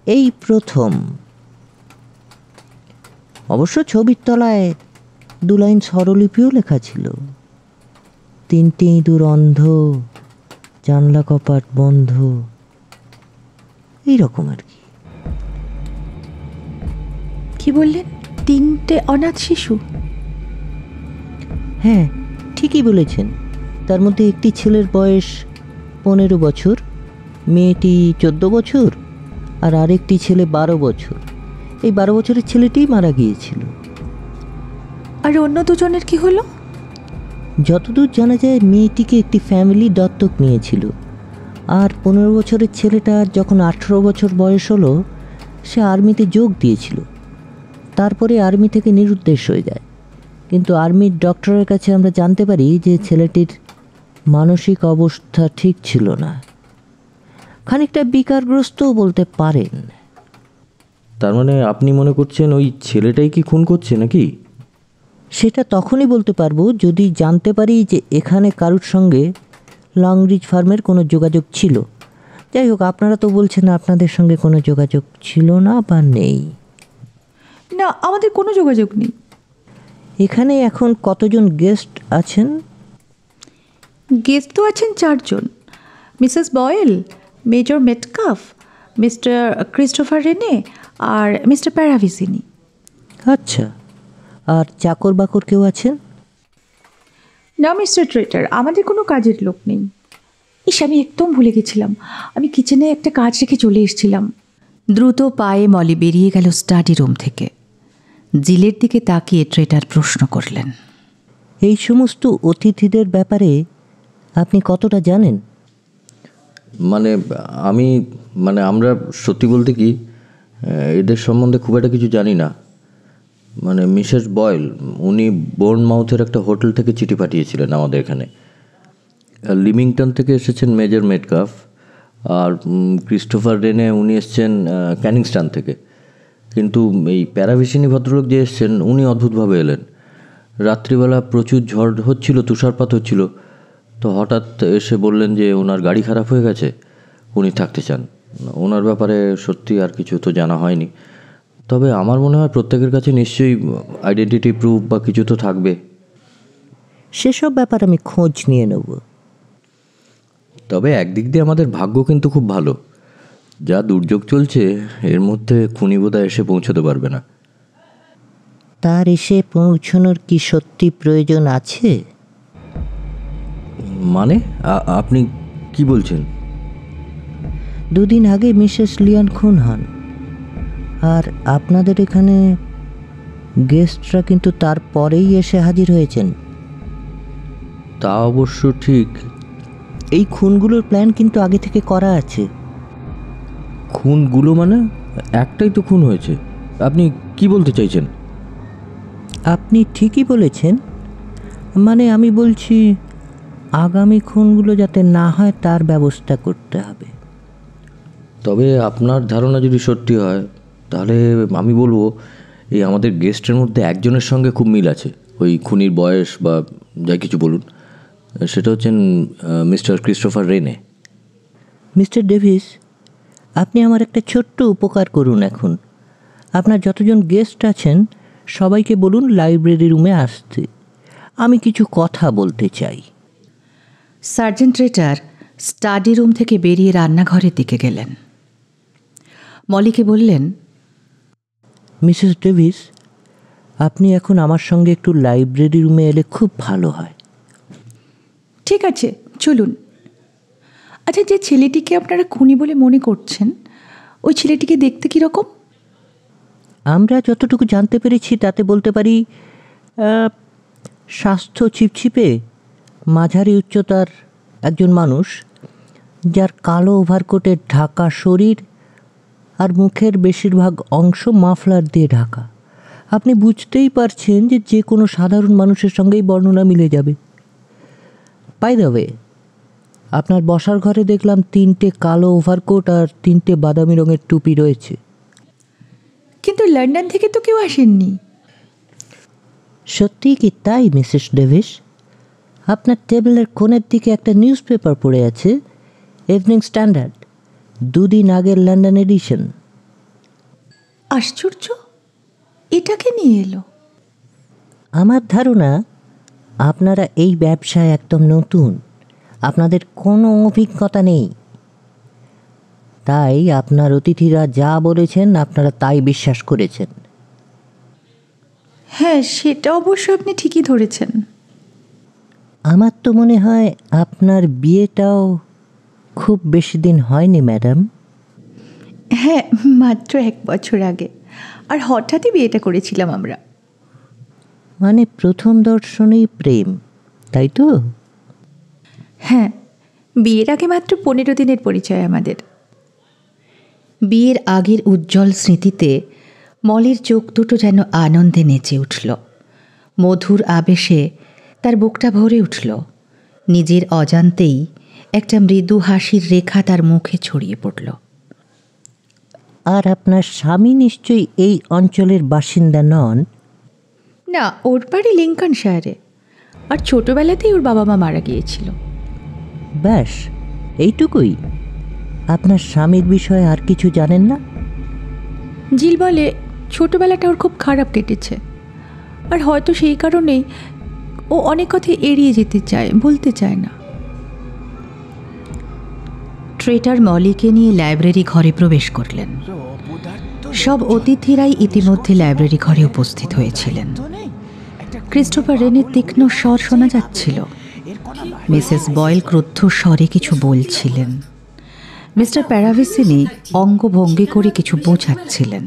এই প্রথম। অবশ্য ছবির তলায় 2 লাইন স্বরলিপিও লেখা ছিল, 3টে ইঁদুর অন্ধ, জানলা কপাট বন্ধ, এইরকম আর কি। কি বললেন? 3টে অনাথ শিশু? হ্যাঁ, ঠিকই বলেছেন। তার মধ্যে একটি ছেলের বয়স 15 বছর, মেয়েটি 14 বছর, আর আরেকটি ছেলে 12 বছর। এই 12 বছরের ছেলেটিই মারা গিয়েছিল। আর অন্য দুজনের কি হলো? যতদূর জানা যায় মেয়েটিকে একটি ফ্যামিলি দত্তক নিয়েছিল, আর 15 বছরের ছেলেটা যখন 18 বছর বয়স হলো সে আর্মিতে যোগ দিয়েছিল। তারপরে আর্মি থেকে নিরুদ্দেশ হয়ে যায়। কিন্তু আর্মির ডক্টরের কাছে আমরা জানতে পারি যে ছেলেটির মানসিক অবস্থা ঠিক ছিল না, খানিকটা বিকারগ্রস্তও বলতে পারেন। তার মানে আপনি মনে করছেন ওই ছেলেটাই কি খুন করছে নাকি? সেটা তখনই বলতে পারবো যদি জানতে পারি যে এখানে কারুর সঙ্গে লংরিজ ফার্মের কোনো যোগাযোগ ছিল। যাই হোক, আপনারা তো বলছেন আপনাদের সঙ্গে কোনো যোগাযোগ ছিল না বা নেই। না, আমাদের কোনো যোগাযোগ নেই। এখানে এখন কতজন গেস্ট আছেন? গেস্ট তো আছেন 4 জন। Mrs Boyle, Major Metcalf, Mister Christopher Wren আর মিস্টার প্যারাভিসিনি। আচ্ছা, আর চাকর বাকর কেউ আছেন? না মিস্টার ট্রেটার, আমাদের কোনো কাজের লোক নেই। আমি একদম ভুলে গেছিলাম, আমি কিচেনে একটা কাজ রেখে চলে এসেছিলাম। দ্রুত পায়ে মলি বেরিয়ে গেল স্টাডি রুম থেকে। জিলের দিকে তাকিয়ে ট্রেটার প্রশ্ন করলেন, এই সমস্ত অতিথিদের ব্যাপারে আপনি কতটা জানেন? আমরা সত্যি বলতে কি এদের সম্বন্ধে খুব একটা কিছু জানি না। মিসেস বয়েল উনি বোর্নমাউথের একটা হোটেল থেকে চিঠি পাঠিয়েছিলেন আমাদের এখানে। লিমিংটন থেকে এসেছেন মেজর মেটকাফ, আর ক্রিস্টোফার রেনে উনি এসছেন ক্যানিংস্টান থেকে। কিন্তু এই প্যারাভিসিনি ভদ্রলোক যে এসছেন উনি অদ্ভুতভাবে এলেন। রাত্রিবেলা প্রচুর ঝড় হচ্ছিল, তুষারপাত হচ্ছিল, তো হঠাৎ এসে বললেন যে ওনার গাড়ি খারাপ হয়ে গেছে, উনি থাকতে চান। ওনার ব্যাপারে সত্যি আর কিছু তো জানা হয়নি। তবে আমার মনে হয় প্রত্যেকের কাছে নিশ্চয়ই আইডেন্টিটি প্রুফ বা কিছু তো থাকবে। সেসব ব্যাপার আমি খোঁজ নিয়ে নেব। তবে একদিক দিয়ে আমাদের ভাগ্য কিন্তু খুব ভালো। যা দুর্যোগ চলছে এর মধ্যে খুনি বোধহয় এসে পৌঁছতে পারবে না। তার এসে পৌঁছানোর কি সত্যি প্রয়োজন আছে? মানে আপনি কি বলছেন? 2 দিন আগে মিসেস লিয়ান খুন হন, আর আপনাদের এখানে গেস্টরা কিন্তু তারপরেই এসে হাজির হয়েছেন। তা অবশ্য ঠিক। এই খুনগুলোর প্ল্যান কিন্তু আগে থেকে করা আছে। খুনগুলো মানে? একটাই তো খুন হয়েছে। আপনি কি বলতে চাইছেন? আপনি ঠিকই বলেছেন। আমি বলছি আগামী খুনগুলো যাতে না হয় তার ব্যবস্থা করতে হবে। তবে আপনার ধারণা যদি সত্যি হয় তাহলে আমি বলবো এই আমাদের গেস্টের মধ্যে একজনের সঙ্গে খুব মিল আছে। ওই খুনির বয়স বা যাই কিছু বলুন, সেটা হচ্ছেন mister Christopher Rene. Mister Davis, আপনি আমার একটা ছোট্ট উপকার করুন। এখন আপনার যতজন গেস্ট আছেন সবাইকে বলুন লাইব্রেরি রুমে আসতে। আমি কিছু কথা বলতে চাই। সার্জেন্ট ট্রেটার স্টাডি রুম থেকে বেরিয়ে রান্নাঘরের দিকে গেলেন। মলিকে বললেন, মিসেস ডেভিস, আপনি এখন আমার সঙ্গে একটু লাইব্রেরি রুমে এলে খুব ভালো হয়। ঠিক আছে, চলুন। আচ্ছা, যে ছেলেটিকে আপনারা খুনি বলে মনে করছেন, ওই ছেলেটিকে দেখতে কীরকম? আমরা যতটুকু জানতে পেরেছি তাতে বলতে পারি স্বাস্থ্য চিপচিপে, মাঝারি উচ্চতার একজন মানুষ, যার কালো ওভারকোটের ঢাকা শরীর আর মুখের বেশিরভাগ অংশ মাফলার দিয়ে ঢাকা। আপনি বুঝতেই পারছেন যে যে কোনো সাধারণ মানুষের সঙ্গেই বর্ণনা মিলে যাবে। বাই দ্য ওয়ে, আপনার বসার ঘরে দেখলাম 3টে কালো ওভারকোট আর 3টে বাদামি রঙের টুপি রয়েছে। কিন্তু লন্ডন থেকে তো কেউ আসেননি। সত্যি কি তাই মিসেস ডেভিস? আপনার টেবিলের কোণের দিকে একটা নিউজ পেপার পড়ে আছে, ইভিনিং স্ট্যান্ডার্ড, 2 দিন আগের লন্ডন এডিশন। আশ্চর্য, এটাকে নিয়ে এলো। আমার ধারণা আপনারা এই ব্যবসায় একদম নতুন, আপনাদের কোনো অভিজ্ঞতা নেই, তাই আপনার অতিথিরা যা বলেছেন আপনারা তাই বিশ্বাস করেছেন। হ্যাঁ, সেটা অবশ্য আপনি ঠিকই ধরেছেন। আমার তো মনে হয় আপনার বিয়েটাও খুব বেশি দিন হয়নি ম্যাডাম। হ্যাঁ, মাত্র 1 বছর আগে। আর হঠাৎই বিয়েটা করেছিলাম আমরা। মানে প্রথম দর্শনেই প্রেম, তাই তো? হ্যাঁ, বিয়ের আগে মাত্র 15 দিনের পরিচয় আমাদের। বিয়ের আগের উজ্জ্বল স্মৃতিতে মলির চোখ দুটো যেন আনন্দে নেচে উঠল। মধুর আবেশে তার বুকটা ভরে উঠল। নিজের অজান্তেই একটা মৃদু হাসির রেখা তার মুখে ছড়িয়ে পড়ল। আর আপনার স্বামী নিশ্চয়ই এই অঞ্চলের বাসিন্দা নন? না, ওর বাড়ি লিঙ্কনশায়ারে, আর ছোটবেলাতেই ওর বাবা মা মারা গিয়েছিল। ব্যাস এইটুকুই? আপনার স্বামীর বিষয়ে আর কিছু জানেন না? জিল বলে ছোটবেলাটা ওর খুব খারাপ কেটেছে, আর হয়তো সেই কারণেই ও অনেক কথা এড়িয়ে যেতে চায়, বলতে চায় না। ট্রেটার মলিকে নিয়ে লাইব্রেরি ঘরে প্রবেশ করলেন। সব অতিথিরাই ইতিমধ্যে লাইব্রেরি ঘরে উপস্থিত হয়েছিলেন। ক্রিস্টোফার রেনের তীক্ষ্ণ স্বর শোনা যাচ্ছিল। মিসেস বয়েল ক্রুদ্ধ স্বরে কিছু বলছিলেন। মিস্টার প্যারাভিসিনি অঙ্গভঙ্গি করে কিছু বোঝাচ্ছিলেন।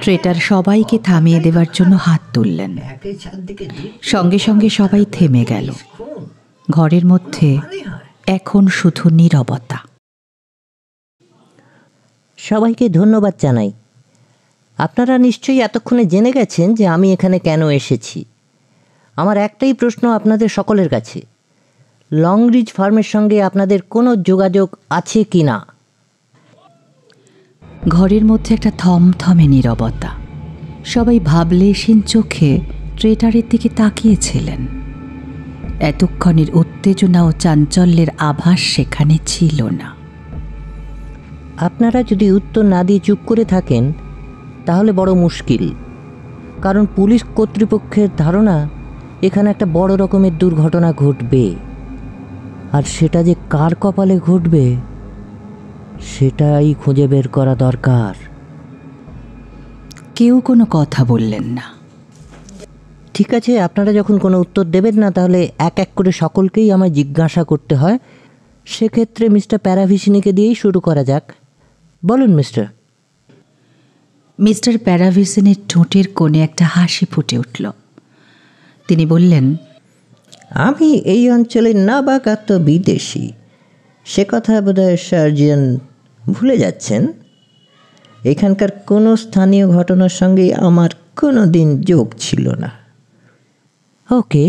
ট্রেটার সবাইকে থামিয়ে দেওয়ার জন্য হাত তুললেন। সঙ্গে সঙ্গে সবাই থেমে গেল। ঘরের মধ্যে এখন শুধু নীরবতা। সবাইকে ধন্যবাদ জানাই। আপনারা নিশ্চয়ই এতক্ষণে জেনে গেছেন যে আমি এখানে কেন এসেছি। আমার একটাই প্রশ্ন আপনাদের সকলের কাছে, লংরিজ ফার্মের সঙ্গে আপনাদের কোনো যোগাযোগ আছে কি না? ঘরের মধ্যে একটা থমথমে নীরবতা। সবাই ভাবলেশীন চোখে ট্রেটারের দিকে তাকিয়েছিলেন। এতক্ষণের উত্তেজনা ও চাঞ্চল্যের আভাস সেখানে ছিল না। আপনারা যদি উত্তর না দিয়ে চুপ করে থাকেন তাহলে বড় মুশকিল, কারণ পুলিশ কর্তৃপক্ষের ধারণা এখানে একটা বড় রকমের দুর্ঘটনা ঘটবে, আর সেটা যে কার কপালে ঘটবে সেটাই খুঁজে বের করা দরকার। কেউ কোনো কথা বললেন না। ঠিক আছে, আপনারা যখন কোনো উত্তর দেবেন না তাহলে এক এক করে সকলকেই আমায় জিজ্ঞাসা করতে হয়। সেক্ষেত্রে মিস্টার প্যারাভিসিনিকে দিয়েই শুরু করা যাক। বলুন মিস্টার। মিস্টার প্যারাভিসিনির ঠোঁটের কোণে একটা হাসি ফুটে উঠল। তিনি বললেন, আমি এই অঞ্চলের নাবাগাত বিদেশি, সে কথা বোধহয় সার্জন ভুলে যাচ্ছেন। এখানকার কোনো স্থানীয় ঘটনার সঙ্গে আমার কোনো দিন যোগ ছিল না। ওকে,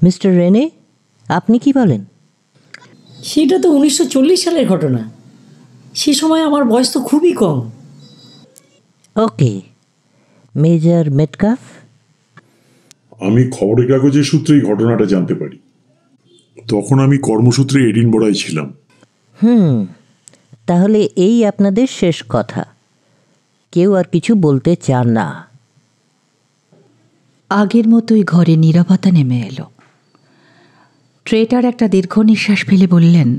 মিস্টার রেনে, আপনি কি বলেন? সেটা তো 1940 সালের ঘটনা। সে সময় আমার বয়স তো খুবই কম। ওকে, মেজর মেটকাফ। আমি খবরের কাগজের সূত্রেই ঘটনাটা জানতে পারি। তখন আমি কর্মসূত্রে এডিনবরায় ছিলাম। তাহলে এই আপনাদের শেষ কথা, কেউ আর কিছু বলতে চান না? আগের মতোই ঘরে নীরবতা নেমে এলো। ট্রেটার একটা দীর্ঘ নিঃশ্বাস ফেলে বললেন,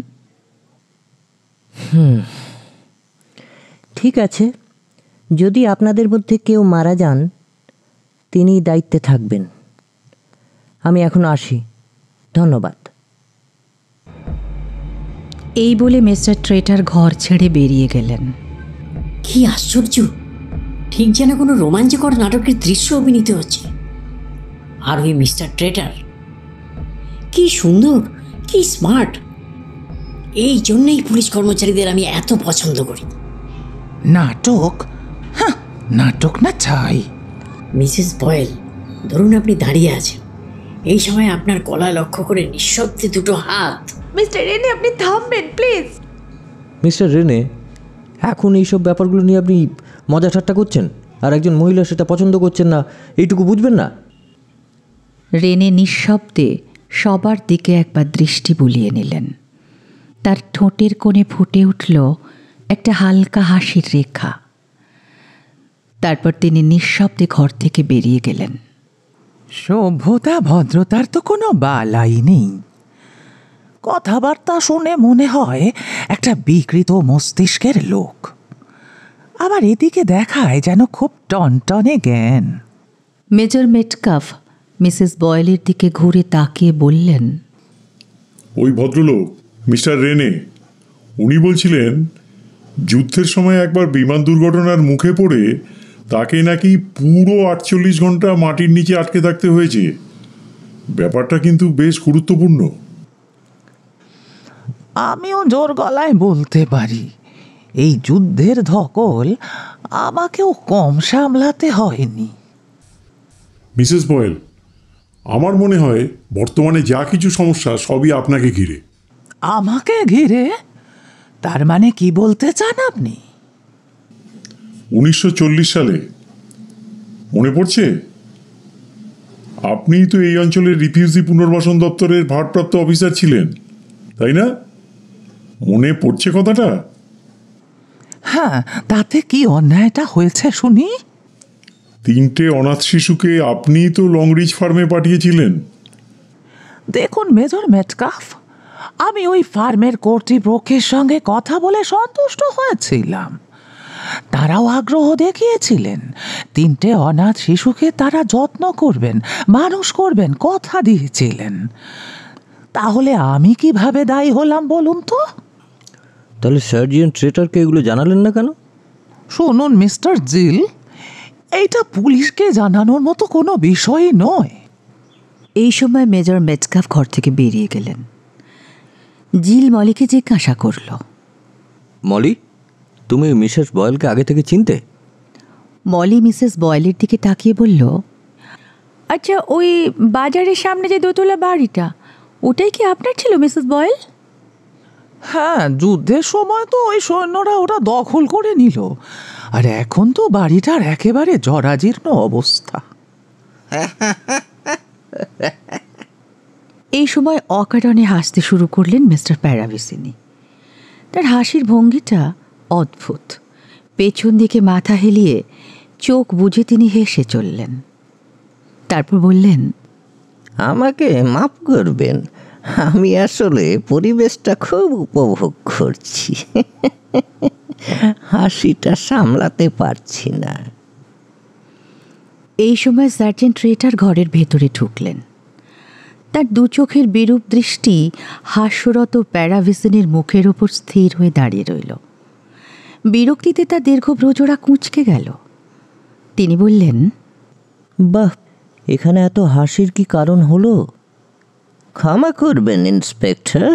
ঠিক আছে, যদি আপনাদের মধ্যে কেউ মারা যান তিনি দায়িত্বে থাকবেন। আমি এখন আসি, ধন্যবাদ। এই বলে মিস্টার ট্রেটার ঘর ছেড়ে বেরিয়ে গেলেন। কি আশ্চর্য, ঠিক যেন কোনো রোমাঞ্চকর নাটকের দৃশ্য অভিনীত হচ্ছে। আর ওই মিস্টার ট্রেটার কি সুন্দর, কি স্মার্ট। এই জন্যই পুলিশ কর্মচারীদের আমি এত পছন্দ করি। নাটক? হ্যাঁ, নাটক না চাই। মিসেস বয়েল, ধরুন আপনি দাঁড়িয়ে আছেন, এই সময় আপনার গলা লক্ষ্য করে নিঃশব্দে দুটো হাত। মিস্টার রেনে, আপনি থামবেন প্লিজ। মিস্টার রেনে, এখন এইসব ব্যাপারগুলো নিয়ে আপনি মজা ঠাট্টা করছেন, আর একজন মহিলা সেটা পছন্দ করছেন না, এইটুকু বুঝবেন না? রেনে নিঃশব্দে সবার দিকে একবার দৃষ্টি বুলিয়ে নিলেন। তার ঠোঁটের কোণে ফুটে উঠল একটা হালকা হাসির রেখা। তারপর তিনি নিঃশব্দে ঘর থেকে বেরিয়ে গেলেন। সভ্যতা ভদ্রতার তো কোনো বালাই নেই। কথাবার্তা শুনে মনে হয় একটা বিকৃত মস্তিষ্কের লোক, আবার এদিকে দেখায় যেন খুব টনটনে জ্ঞান। মেজর মেটকাফ মিসেস বয়েলের দিকে ঘুরে তাকিয়ে বললেন, ওই ভদ্রলোক মিস্টার রেনে, উনি বলছিলেন যুদ্ধের সময় একবার বিমান দুর্ঘটনার মুখে পড়ে তাকে নাকি পুরো 48 ঘন্টা মাটির নিচে আটকে থাকতে হয়েছে। ব্যাপারটা কিন্তু বেশ গুরুত্বপূর্ণ। আমিও জোর গলায় বলতে পারি, এই যুদ্ধের ধকল আমাকেও কম সামলাতে হয়নি। মিসেস বয়েল, আমার মনে হয় বর্তমানে যা কিছু সমস্যা সবই আপনাকে ঘিরে। আমাকে ঘিরে? তার মানে কি বলতে চান আপনি? 1940 সালে, মনে পড়ছে? আপনি তো এই অঞ্চলের রিফিউজি পুনর্বাসন দপ্তরের ভারপ্রাপ্ত অফিসার ছিলেন, তাই না? মনে পড়ছে কথাটা? হ্যাঁ, তাতে কি অন্যায়টা হয়েছে শুনি? 3টে অনাথ শিশুকে আপনি তো লংরিচ ফার্মে পাঠিয়েছিলেন। দেখুন মেজর মেটকাফ, আমি ওই ফার্মের কর্তৃপক্ষের সঙ্গে কথা বলে সন্তুষ্ট হয়েছিলাম। তারাও আগ্রহ দেখিয়েছিলেন। 3টে অনাথ শিশুকে তারা যত্ন করবেন, মানুষ করবেন কথা দিয়েছিলেন। তাহলে আমি কিভাবে দায়ী হলাম বলুন তো? তাহলে সার্জিয়ান ট্রেটারকে এগুলো জানালেন না কেন? শুনুন মিস্টার জিল, এইটা পুলিশকে জানানোর মতো কোনো বিষয়ই নয়। এই সময় মেজর মেটকাফ ঘর থেকে বেরিয়ে গেলেন। জিল মলিকে জিজ্ঞাসা করল, মলি, তুমি মিসেস বয়েলকে আগে থেকে চিনতে? মলি মিসেস বয়েলের দিকে তাকিয়ে বলল, আচ্ছা, ওই বাজারের সামনে যে দোতলা বাড়িটা, ওটাই কি আপনার ছিল মিসেস বয়েল? হ্যাঁ, যুদ্ধের সময় তো ওই সৈন্যরা ওটা দখল করে নিল, আর এখন তো বাড়িটার একেবারে জরাজীর্ণ অবস্থা। এই সময় অকারণে হাসতে শুরু করলেন মিস্টার প্যারাভিসিনি। তার হাসির ভঙ্গিটা অদ্ভুত। পেছন দিকে মাথা হেলিয়ে চোখ বুজে তিনি হেসে চললেন। তারপর বললেন, আমাকে মাফ করবেন, আমি আসলে পরিবেশটা খুব উপভোগ করছি। হাসিটা সামলাতে পারছি না। এই সময় সার্জেন্ট ট্রেটার ঘরের ভেতরে ঢুকলেন। তার দু চোখের বিরূপ দৃষ্টি হাস্যরত প্যারাভিসিনির মুখের ওপর স্থির হয়ে দাঁড়িয়ে রইল। বিরক্তিতে তার দীর্ঘ ভ্রজোড়া কুঁচকে গেল। তিনি বললেন, বাহ, এখানে এত হাসির কি কারণ হলো? ক্ষমা করবেন ইন্সপেক্টর,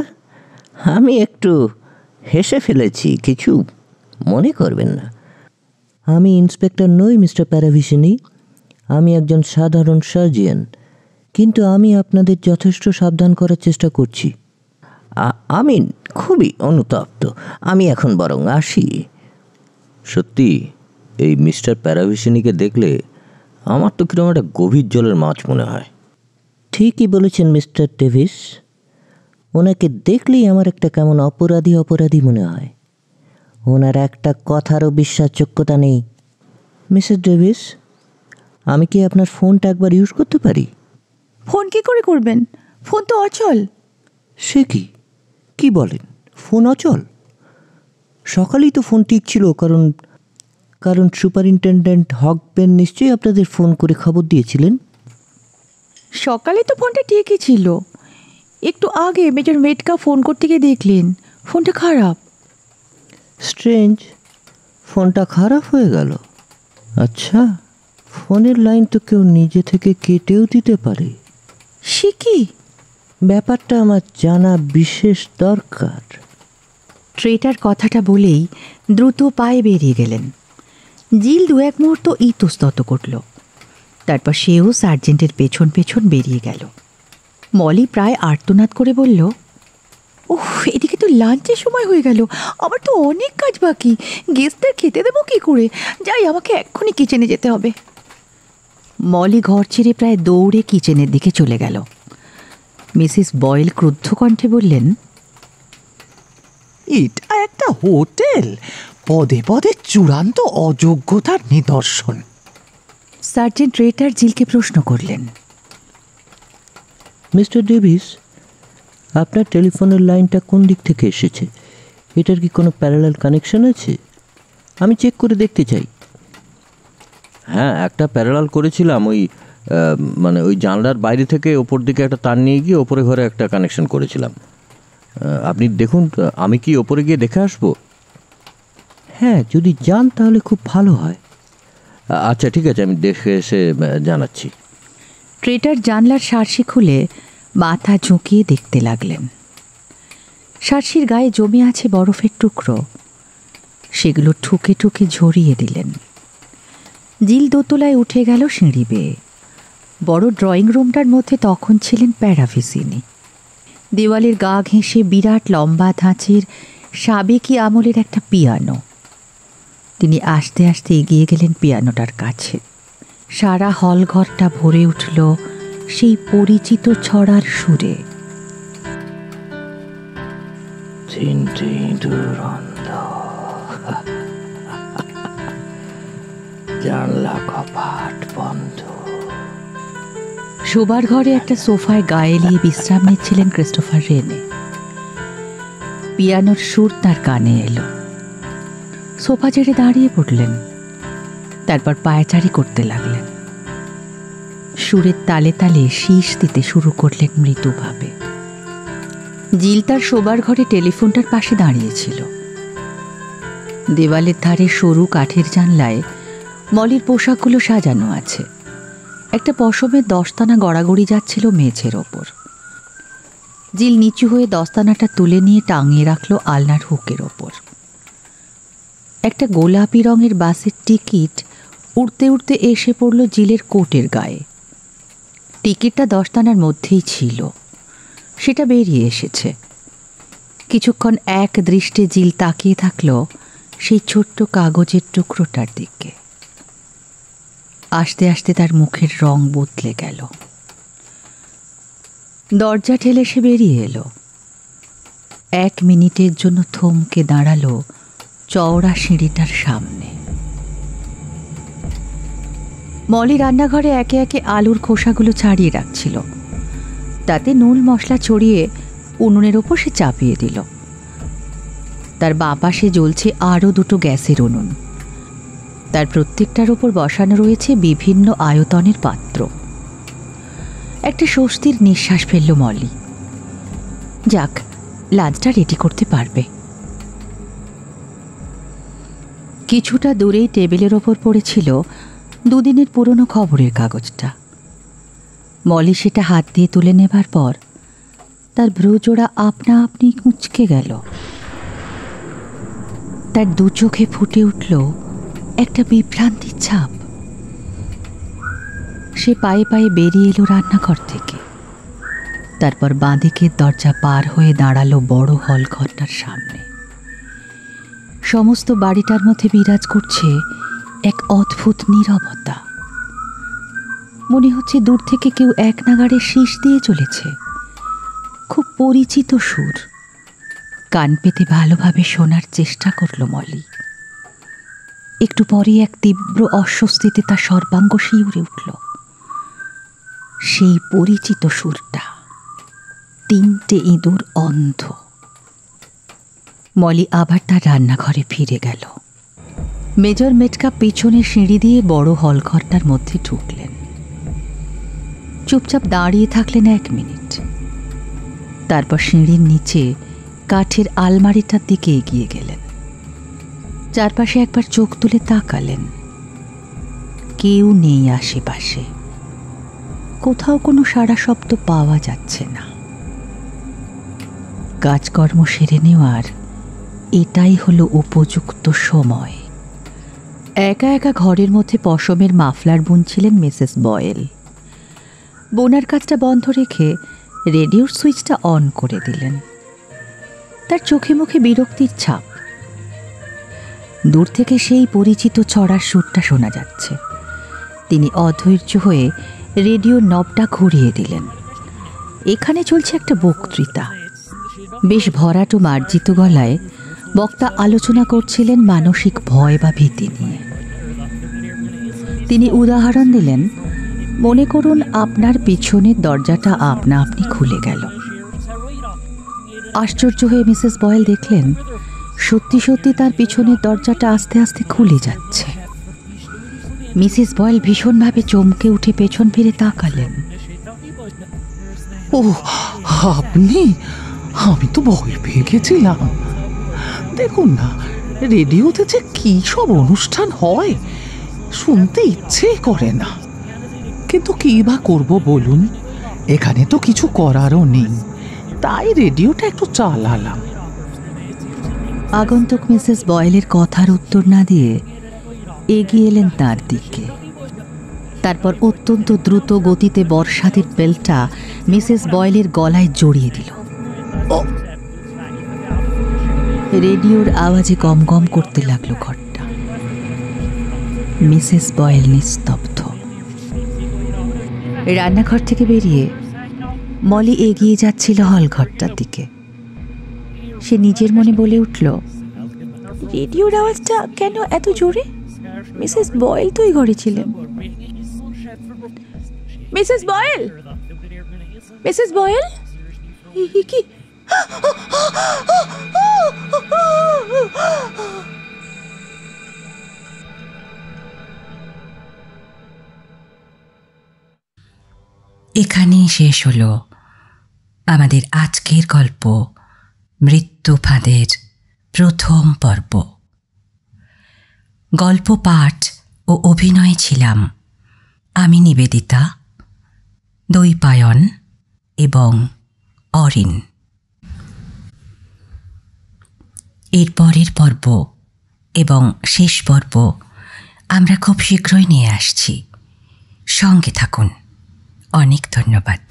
আমি একটু হেসে ফেলেছি, কিছু মনে করবেন না। আমি ইন্সপেক্টর নই মিস্টার প্যারাভিসিনি, আমি একজন সাধারণ সার্জিয়ান, কিন্তু আমি আপনাদের যথেষ্ট সাবধান করার চেষ্টা করছি। আমি খুবই অনুতপ্ত, আমি এখন বরং আসি। সত্যি এই মিস্টার প্যারাভিসিনিকে দেখলে আমার তো কিরকম একটা গভীর জলের মাছ মনে হয়। ঠিকই বলেছেন মিস্টার ডেভিস, ওনাকে দেখলেই আমার একটা কেমন অপরাধী অপরাধী মনে হয়। ওনার একটা কথারও বিশ্বাসযোগ্যতা নেই। মিসেস ডেভিস, আমি কি আপনার ফোনটা একবার ইউজ করতে পারি? ফোন কি করে করবেন? ফোন তো অচল। সে কি বলেন, ফোন অচল? সকালেই তো ফোন ঠিক ছিল, কারণ কারণ সুপারিনটেনডেন্ট হকবেন নিশ্চয়ই আপনাদের ফোন করে খবর দিয়েছিলেন। সকালে তো ফোনটা ঠিকই ছিল, একটু আগে মেজর মেটকা ফোন করতে গিয়ে দেখলেন ফোনটা খারাপ। স্ট্রেঞ্জ, ফোনটা খারাপ হয়ে গেল। আচ্ছা, ফোনের লাইন তো কেউ নিজে থেকে কেটেও দিতে পারে। সে কি? ব্যাপারটা আমার জানা বিশেষ দরকার। ট্রেটার কথাটা বলেই দ্রুত পায়ে বেরিয়ে গেলেন। জিল দু এক মুহূর্ত ইতস্তত করল, তারপর সেও সার্জেন্টের পেছন পেছন বেরিয়ে গেল। মলি প্রায় আর্তনাদ করে বলল, ওহ, এদিকে তো লাঞ্চের সময় হয়ে গেল, আমার তো অনেক কাজ বাকি। গেস্টদের খেতে দেবো কি করে? যাই, আমাকে এক্ষুনি কিচেনে যেতে হবে। মলি ঘর ছেড়ে প্রায় দৌড়ে কিচেনের দিকে চলে গেল। মিসেস বয়েল ক্রুদ্ধ কণ্ঠে বললেন, এটা একটা হোটেল, পদে পদে চূড়ান্ত অযোগ্যতার নিদর্শন। সার্জেন্ট ট্রেটার জিলকে প্রশ্ন করলেন, মিস্টার ডেভিস, আপনার টেলিফোনের লাইনটা কোন দিক থেকে এসেছে? এটার কি কোনো প্যারালাল কানেকশন আছে? আমি চেক করে দেখতে চাই। হ্যাঁ, একটা প্যারালাল করেছিলাম, মানে ওই জানলার বাইরে থেকে ওপর দিকে একটা তার নিয়ে গিয়ে ওপরে ঘরে একটা কানেকশন করেছিলাম। আপনি দেখুন, আমি কি ওপরে গিয়ে দেখে আসবো? হ্যাঁ, যদি যান তাহলে খুব ভালো হয়। আচ্ছা ঠিক আছে, আমি দেখে এসে জানাচ্ছি। ট্রেটার জানলার শার্সি খুলে মাথা ঝুঁকিয়ে দেখতে লাগলেন। শার্সির গায়ে জমে আছে বরফের টুকরো, সেগুলো ঠুকে ঠুকে ঝরিয়ে দিলেন। জিল দোতলায় উঠে গেল সিঁড়ি বেয়ে। বড় ড্রয়িং রুমটার মধ্যে তখন ছিলেন প্যারাভিসিনি। দেওয়ালের গা ঘেঁষে বিরাট লম্বা ধাঁচের সাবেকি আমলের একটা পিয়ানো। তিনি আস্তে আস্তে এগিয়ে গেলেন পিয়ানোটার কাছে। সারা হলঘরটা ভরে উঠল সেই পরিচিত ছড়ার সুরে। জানলা কপাট বন্ধ। শোবার ঘরে একটা সোফায় গায়ে নিয়ে বিশ্রাম নিচ্ছিলেন ক্রিস্টোফার রেনে। পিয়ানোর সুর তার কানে এলো। সোফা ছেড়ে দাঁড়িয়ে পড়লেন, তারপর পায়চারি করতে লাগলেন। সুরের তালে তালে শীষ দিতে শুরু করলেন মৃদুভাবে। জিল তার শোবার ঘরে টেলিফোনটার পাশে দাঁড়িয়েছিল। দেওয়ালের ধারে সরু কাঠের জানলায় মলির পোশাকগুলো সাজানো আছে। একটা পশমের দস্তানা গড়াগড়ি যাচ্ছিল মেঝের ওপর। জিল নিচু হয়ে দস্তানাটা তুলে নিয়ে টাঙিয়ে রাখল আলনার হুকের ওপর। একটা গোলাপি রঙের বাসের টিকিট উড়তে উড়তে এসে পড়ল জিলের কোটের গায়ে। টিকিটটা দস্তানার মধ্যেই ছিল, সেটা বেরিয়ে এসেছে। কিছুক্ষণ এক দৃষ্টে জিল তাকিয়ে থাকল সেই ছোট্ট কাগজের টুকরোটার দিকে। আস্তে আস্তে তার মুখের রং বদলে গেল। দরজা ঠেলে সে বেরিয়ে এলো। 1 মিনিটের জন্য থমকে দাঁড়ালো চওড়া সিঁড়িটার সামনে। মলি রান্নাঘরে একে একে আলুর খোসাগুলো ছাড়িয়ে রাখছিল। তাতে নুন মশলা ছড়িয়ে উনুনের ওপর সে চাপিয়ে দিল। তার বাঁ পাশে জ্বলছে আরও 2টো গ্যাসের উনুন। তার প্রত্যেকটার ওপর বসানো রয়েছে বিভিন্ন আয়তনের পাত্র। একটা স্বস্তির নিঃশ্বাস ফেলল মলি। যাক, লাঞ্চটা রেডি করতে পারবে। কিছুটা দূরেই টেবিলের ওপর পড়েছিল 2 দিনের পুরনো খবরের কাগজটা। মলি সেটা হাত দিয়ে তুলে নেবার পর তার ভ্রুজোড়া আপনা আপনি কুঁচকে গেল। তার 2 চোখে ফুটে উঠল একটা বিভ্রান্তির ছাপ। সে পায়ে পায়ে বেরিয়ে এলো রান্নাঘর থেকে। তারপর বাঁদিকের দরজা পার হয়ে দাঁড়ালো বড় হল ঘরটার সামনে। সমস্ত বাড়িটার মধ্যে বিরাজ করছে এক অদ্ভুত নীরবতা। মনে হচ্ছে দূর থেকে কেউ এক নাগাড়ে শীষ দিয়ে চলেছে। খুব পরিচিত সুর। কান পেতে ভালোভাবে শোনার চেষ্টা করল মলি। একটু পরে এক তীব্র অস্বস্তিতে তার সর্বাঙ্গ শিউরে উঠল। সেই পরিচিত সুরটা, 3টে ইঁদুর অন্ধ। মলি আবার তার রান্নাঘরে ফিরে গেল। মেজর মেটকাপ পিছনে সিঁড়ি দিয়ে বড় হলঘরটার মধ্যে ঢুকলেন। চুপচাপ দাঁড়িয়ে থাকলেন 1 মিনিট। তারপর সিঁড়ির নিচে কাঠের আলমারিটার দিকে এগিয়ে গেলেন। চারপাশে একবার চোখ তুলে তাকালেন। কেউ নেই আশেপাশে, কোথাও কোনো সাড়া শব্দ পাওয়া যাচ্ছে না। কাজকর্ম সেরে নেওয়ার এটাই হলো উপযুক্ত সময়। একা একা ঘরের মধ্যে পশমের মাফলার বুনছিলেন মিসেস বয়েল। বোনার কাজটা বন্ধ রেখে রেডিওর সুইচটা অন করে দিলেন। তার চোখে মুখে বিরক্তির ছাপ। দূর থেকে সেই পরিচিত ছড়ার সুরটা শোনা যাচ্ছে। তিনি অধৈর্য হয়ে রেডিওর নবটা ঘুরিয়ে দিলেন। এখানে চলছে একটা বক্তৃতা। বেশ ভরাট ও মার্জিত গলায় বক্তা আলোচনা করছিলেন মানসিক ভয় বা ভীতি নিয়ে। তিনি উদাহরণ দিলেন, মনে করুন আপনার পিছনের দরজাটা আপনা আপনি খুলে গেল। আশ্চর্য হয়ে মিসেস বয়েল দেখলেন সত্যি সত্যি তার পিছনের দরজাটা আস্তে আস্তে খুলে যাচ্ছে। মিসেস বয়েল ভীষণভাবে চমকে উঠে পেছন ফিরে তাকালেন। ও আপনি? আমি তো ভয় পেয়ে গেছিলাম। দেখুন না, রেডিওতে যে কি সব অনুষ্ঠান হয়, শুনতে ইচ্ছেই করে না। কিন্তু কি বা করবো বলুন, এখানে তো কিছু করারও নেই, তাই রেডিওটা একটু চালালাম। আগন্তুক মিসেস বয়েলের কথার উত্তর না দিয়ে এগিয়ে এলেন তার দিকে। তারপর অত্যন্ত দ্রুত গতিতে বর্ষাদের বেল্টটা মিসেস বয়েলের গলায় জড়িয়ে দিল। রেডিওর আওয়াজে গম গম করতে লাগলো ঘরটা। মিসেস বয়েল নিস্তব্ধ। রান্নাঘর থেকে বেরিয়ে মলি এগিয়ে যাচ্ছিল হলঘরটার দিকে। সে নিজের মনে বলে উঠল, রেডিওর আওয়াজটা কেন এত জোরে? মিসেস বয়েল তো এই ঘরে ছিলেন। মিসেস বয়েল, মিসেস বয়েল, কি? এখানেই শেষ হলো আমাদের আজকের গল্প মৃত্যু ফাঁদের প্রথম পর্ব। গল্প পাঠ ও অভিনয়ে ছিলাম আমি নিবেদিতা, দৈপায়ন এবং অরিন। এর পরের পর্ব এবং শেষ পর্ব আমরা খুব শীঘ্রই নিয়ে আসছি। সঙ্গে থাকুন। অনেক ধন্যবাদ।